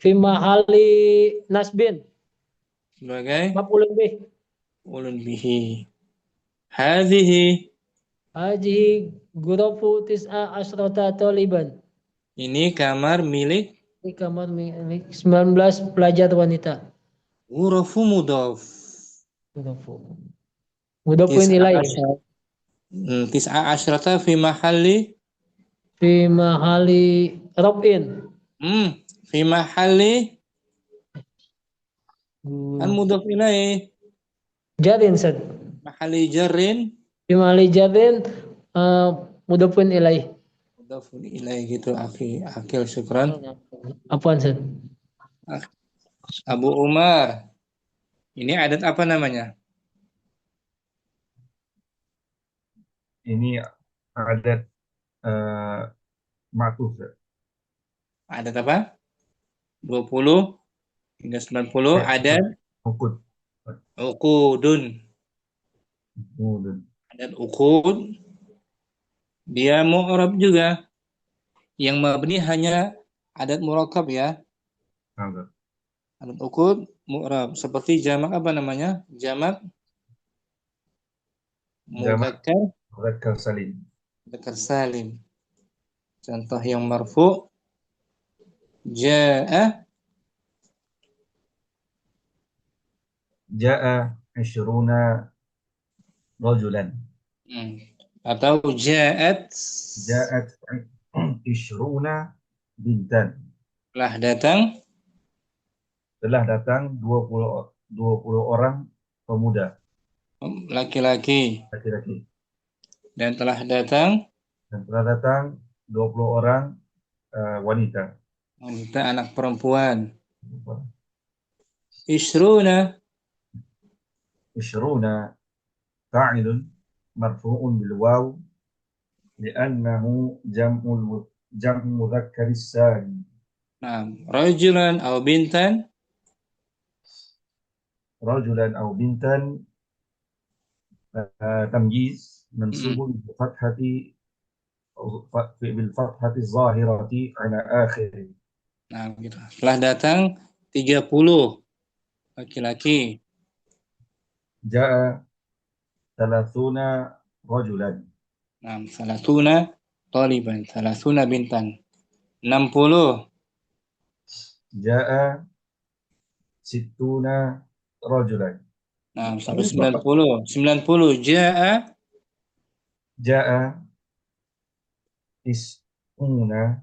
fi mahalli nasbin. Sebagai maf'ulun bih. Maf'ulun bihi. Hadhihi Hajihi ghurafu tis'a asrata taliban. Ini kamar milik Ini kamar milik 19 pelajar wanita. ghurafu mudhaf. Mudhafun ilaih. Tis'a asyrata fi mahalli Fi mahali raf'in. fi mahalli kan mudhaf ilaih. Jarin Ustaz. Mahalli jarrin Fi mahali jarin mudhafun ilaih. mudhafun ilaih gitu akil syukran. Apaan Ustaz? Abu Umar. Ini adat apa namanya? Ini adat ma'tuf. Adat apa? 20 hingga 90 adat Ukud. ukudun. Adat ukud dia mu'rab juga. Yang mabni hanya adat murakkab ya. Adat ukud mu'rab. Seperti jamak apa namanya? Jamak Mudzakkar salim. Mudzakkar salim. Contoh yang marfu ja'a 20 rajulan. Atau ja'at 20 bintan. Telah datang 20 orang pemuda laki-laki. Dan telah datang 20 orang wanita anak perempuan. Ishruna fa'ilun marfu'un bil waw li'annahu jam'u mudzakkar salim. Rajulan aw bintan tamyiz mansubun bil fathati zahirati ala akhir. Gitu. Telah datang 30 laki-laki. Ja'a 30 rajulan. 30 taliban, 30 bintan. 60. Ja'a 60 rajulan. Sampai 90. 90 ja'a is'una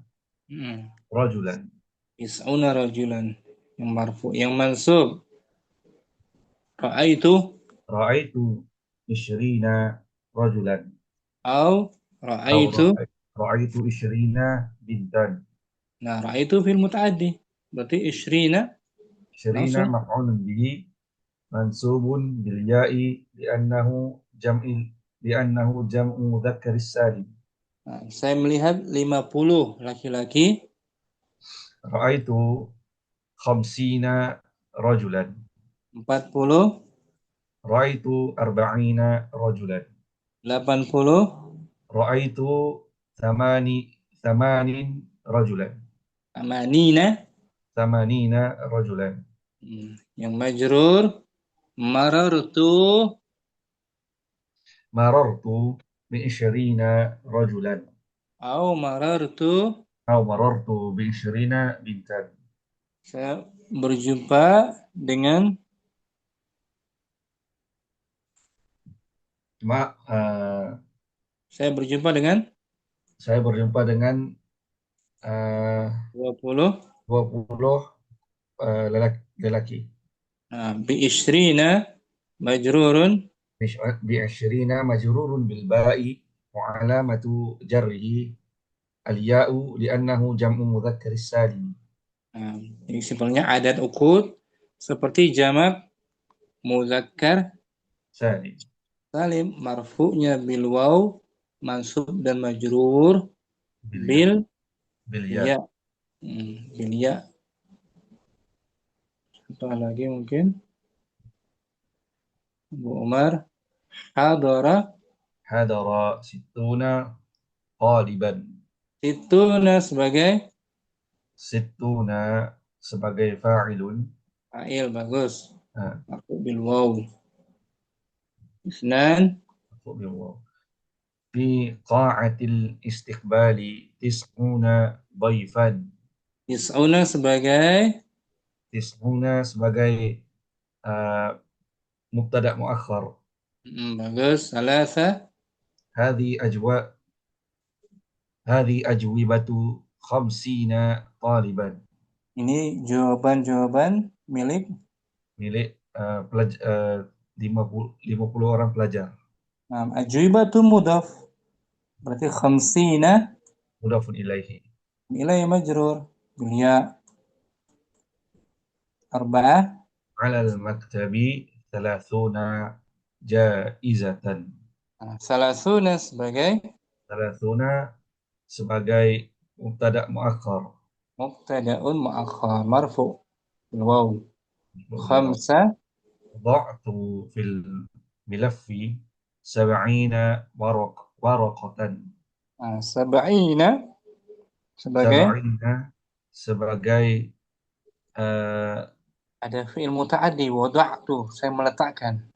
rajulan. Is'una rajulan. Yang marfu, yang mansub. Ra'aitu 20 rajulan. Ra'aitu 20 bintan. ra'aitu fil muta'addi. Berarti 20 maf'ulun bihi mansubun bil ya'i li'annahu jam'u mudzakkar salim. Saya melihat 50 laki-laki. Ra'aitu 50 rajulan. 40. Ra'aitu 40 rajulan. 80. Ra'aitu 80 rajulan. 80 rajulan. Yang majrur marartu bi 20 rajulan. Marartu bi 20 bintan. Saya berjumpa dengan saya berjumpa dengan 20 lelaki. Bi 20 majrurun bi 20 majrurun bil ba'i wa alamatu jarrihi al ya'u li'annahu jam'u mudzakkar salim. Ini simpelnya adat ukud seperti jamak muzakkar salim, marfu'nya bil waw, mansub dan majrur bil ya. Bil ya. Contoh lagi mungkin Abu Umar hadara 60 taliban. Sittuna sebagai fa'ilun. Fa'il bagus. Marfu bil waw. Isnan في قاعة الاستقبال 90 ضيفا. Tis'una sebagai 90 sebagai mubtada muakhar. bagus. Salasa. هذه أجوبة 50 طالبا. Ini jawaban-jawaban milik Milik 50 orang pelajar. ajwibatu mudaf. Berarti khamsina Mudafun ilaihi. ilaihi majrur. Ya. Arba'ah. على المكتب 30 جائزة. Salasuna sebagai 30 sebagai mubtada muakhar. mubtada'un mu'akhkhar marfu bil waw. Khamsa ضعت في الملف 70 ورقة. sab'ina sebagai 70 sebagai ada fi'il muta'addi wada'tu, saya meletakkan.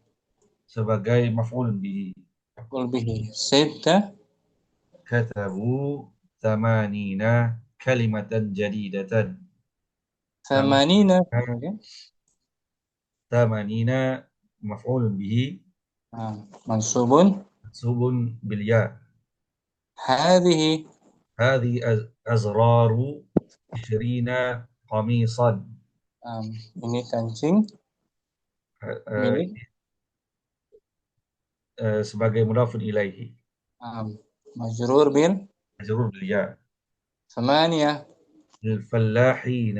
sebagai maf'ul bihi. Maf'ul bihi. Sitta كتبوا 80 كلمة جديدة. thamanina. 80 مفعول به mansubun. منصوب بالياء. هذه أزرار 20 قميصا. ini kancing milik sebagai mudhafun ilaihi. majrur bil بالياء. 8 الفلاحين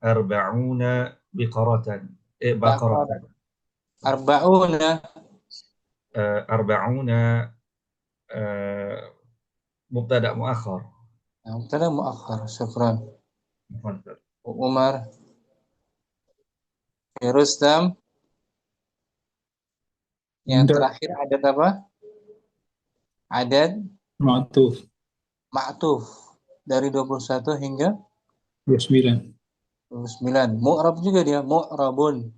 40 بقرة. بقرة. 40 40 مبتدأ مؤخر. مبتدأ مؤخر. syukran. Umar Rustam. Yang terakhir adat apa? Adat Ma'tuf. ma'tuf dari 21 hingga 29. 29. Mu'rab juga dia, mu'rabun.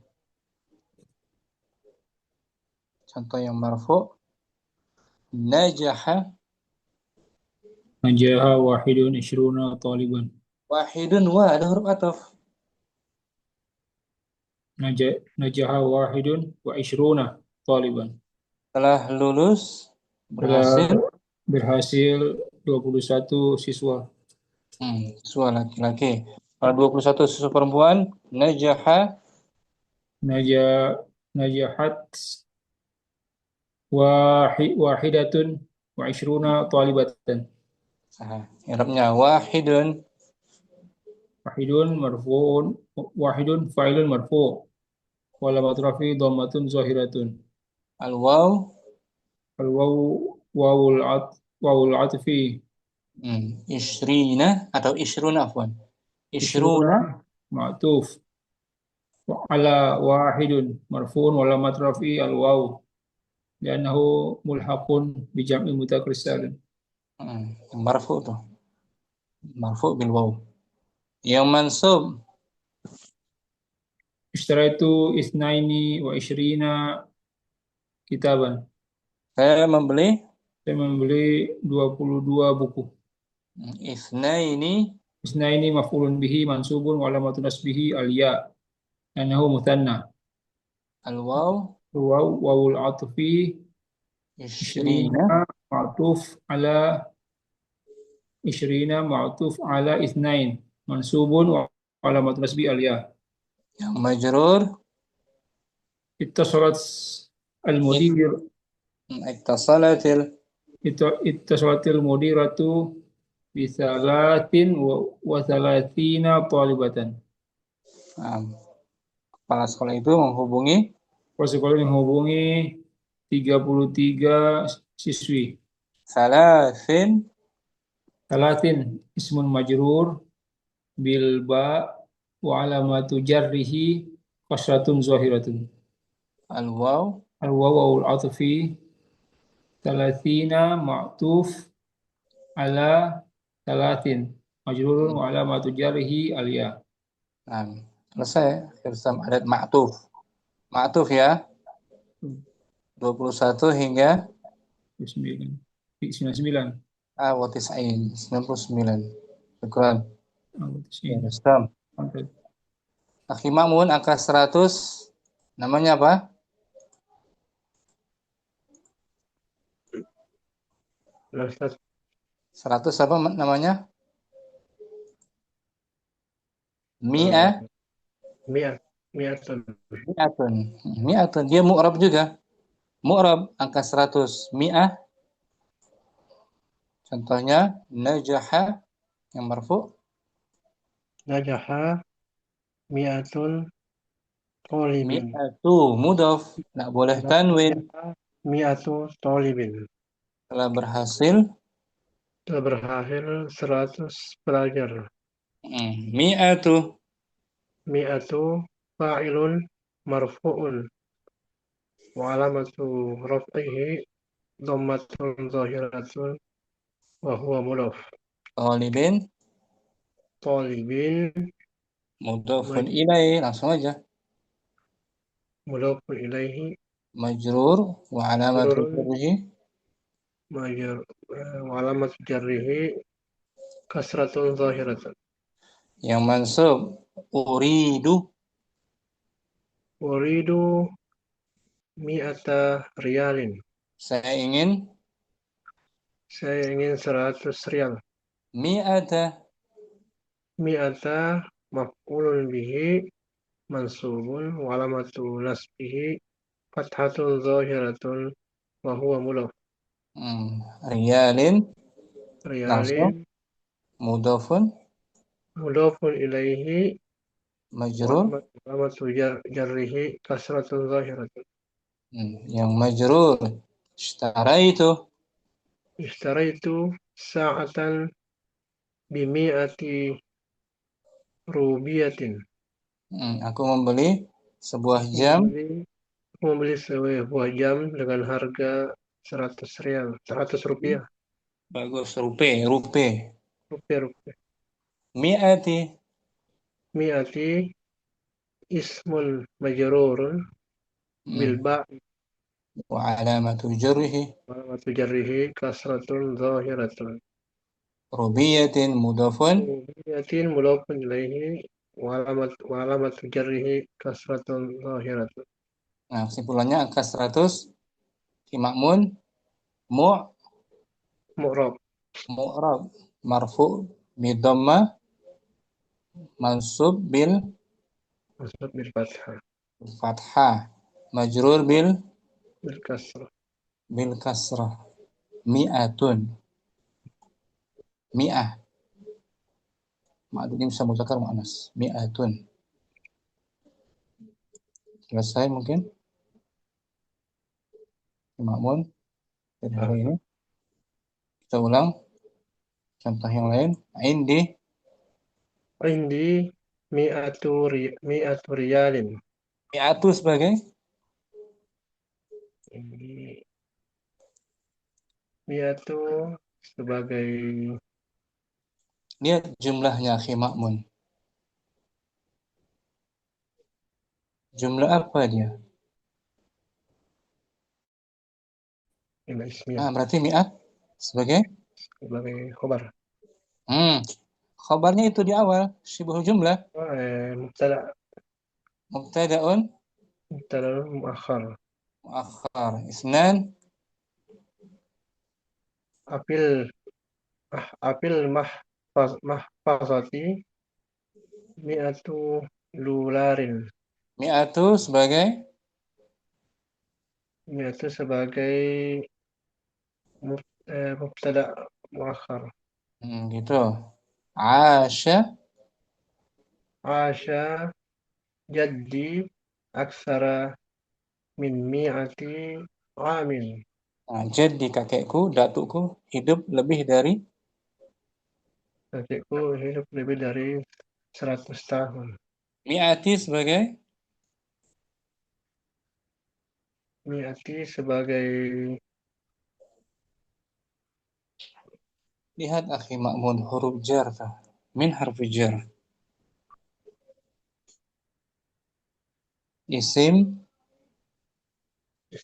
Contoh yang marfu. Najaha Najaha wahidun ishruna taliban. wahidun wa ada huruf ataf. Najaha wahidun wa ishruna taliban. Telah lulus berhasil 21 siswa. Siswa laki-laki. Kalau 21 siswa perempuan, najahat wahidatun wa ishruna talibatan. I'rabnya wahidun wahidun fa'ilun marfu' wa alamat rafi dhammatun zahiratun. al-waw wawul atfi ishrina atau ishruna afwan. Ishruna ma'tuf ala wahidun marfu'un wa alamat rafi al-waw li'annahu mulhaqun bi jam'i mudzakkar salim. Marfu' tuh. Marfu' bil waw. Yang mansub Ishtaraitu isnaini wa ishrina kitaban. Saya membeli 22 buku. Isnaini maf'ulun bihi mansubun wa alamatu nasbihi al-ya annahu muthanna. Al-waw wawul atfi ishrina ma'tuf ala isnain mansubun wa alamatu nasbihi al-ya. Yang majrur Ittasalat al-mudir ittasalatil mudiratu bi salatin wa salatina talibatan. Kepala sekolah itu menghubungi 33 siswi. Salatin ismun majrur bil ba wa alamatu jarrihi kasratun zahiratun. al-waw Al-wawu al-atfi 30 ma'tuf ala 30 majrurun wa alamatu jarrihi al-ya. Selesai. Bersama adat ma'tuf. Ma'tuf ya. 21 hingga 29. 99. wa tis'in, 99. Syukran. Oh, Ya, 90. Islam. Oke. Akhi Makmun angka 100 namanya apa? 100 apa namanya? Mi'ah. Mi'atun. Mi'atun. Dia mu'rab juga. Mu'rab angka 100. Mi'ah. Contohnya najaha yang marfu. Najaha mi'atun tolibin. Mi'atu mudhaf. Nggak boleh tanwin. Mi'atu tolibin. Telah berhasil. Telah berhasil 100 pelajar. Mi'atu. Mi'atu fa'ilun marfu'un. Wa alamatu raf'ihi dhammatun zahiratun wa huwa mudhaf. Talibin. Talibin Mudhafun ilaih. Langsung aja. mudhafun ilaihi Majrur wa alamatu jarrihi. wa alamatu jarrihi kasratun zahiratun. Yang mansub uridu. Uridu mi'ata riyalin. Saya ingin 100 rial. mi'ata. Mi'ata maf'ulun bihi mansubun wa alamatu nasbihi fathatun zahiratun wa huwa mudhaf. Riyalin. Langsung Riyalin mudhafun mudhafun ilaihi majrur. alamatu jarrihi kasratun zahiratun. Yang majrur ishtaraitu. Ishtaraitu sa'atan bimi'ati rubiyatin. Aku membeli sebuah jam. Membeli sebuah jam dengan harga 100 rial, 100 rupiah. Bagus, rupiah. Rupiah. Mi'ati. Mi'ati ismun majrurun bil ba' Wa alamatu jarrihi. alamatu jarrihi kasratun zahiratun. Rubiyatin mudhafun. Rubiyatin mudhafun ilaihi wa alamatu jarrihi kasratun zahiratun. Nah, kesimpulannya angka 100 Makmun Mu'rab mu'rab marfu bi dhamma mansub bil fathah fathah majrur bil bil kasrah. Mi'atun. Mi'ah. Ma'adudnya bisa muzakkar mu'annas. Mi'atun. Selesai mungkin Makmun dari hari ini. Kita ulang contoh yang lain. Indi mi'atu riyalin. mi'atu sebagai Mi'atu sebagai lihat jumlahnya akhi Makmun. Jumlah apa dia? Berarti mi'at sebagai khobar. Khobarnya itu di awal, syibhul jumlah. Mubtada'un muakhar. Isnan Apil mahfazati mi'atu lularin. Mi'atu sebagai mubtada muakhar. Gitu. Asya jaddi aksara min mi'ati amin. Jadi kakekku, datukku hidup lebih dari 100 tahun. mi'ati sebagai lihat akhi Makmun huruf jar min harfi jar. Isim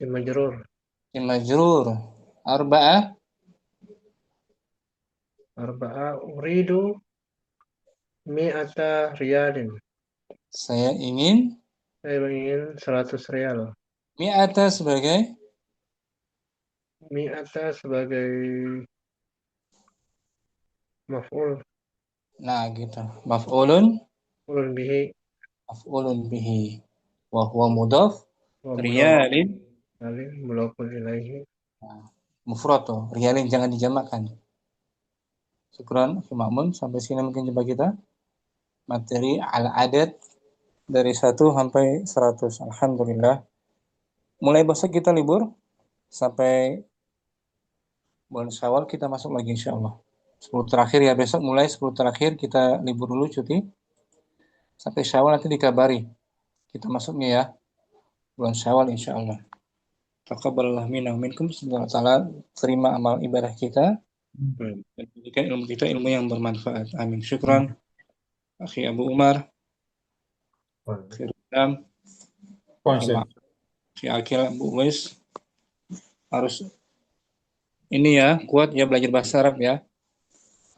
majrur. majrur arba'ah Arba'a uridu mi'ata riyalin. Saya ingin Saya ingin 100 rial. mi'ata sebagai Mi'ata sebagai maf'ul. nah gitu. Maf'ulun Ulun bihi. maf'ulun bihi wa huwa mudhaf Wa riyalin mulaqul ilaihi. mufrad tuh. Riyalin jangan dijamakkan. Syukran Ma'mun, sampai sini mungkin jumpa kita. Materi al-adad dari 1 sampai 100. Alhamdulillah. Mulai besok kita libur sampai bulan Syawal kita masuk lagi insyaallah. 10 terakhir ya, besok mulai 10 terakhir kita libur dulu cuti. Sampai Syawal nanti dikabari. Kita masuknya ya. Bulan Syawal insyaallah. Taqabbalallahu minna wa minkum. Semoga Allah terima amal ibadah kita dan berikan ilmu kita ilmu yang bermanfaat. Amin. Syukran. Akhi Abu Umar. Firman. Akhi Akil Abu Uwais. Harus ini ya, kuat ya belajar bahasa Arab ya.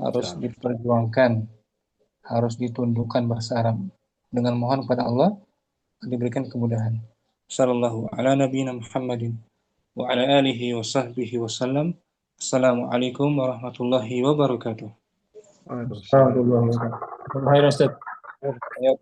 Harus diperjuangkan. Harus ditundukkan bahasa Arab. Dengan mohon kepada Allah diberikan kemudahan. Sallallahu ala nabiyina Muhammadin wa ala alihi wa sahbihi wa sallam. Assalamualaikum warahmatullahi wabarakatuh. Waalaikumsalam. Ustaz. Ya,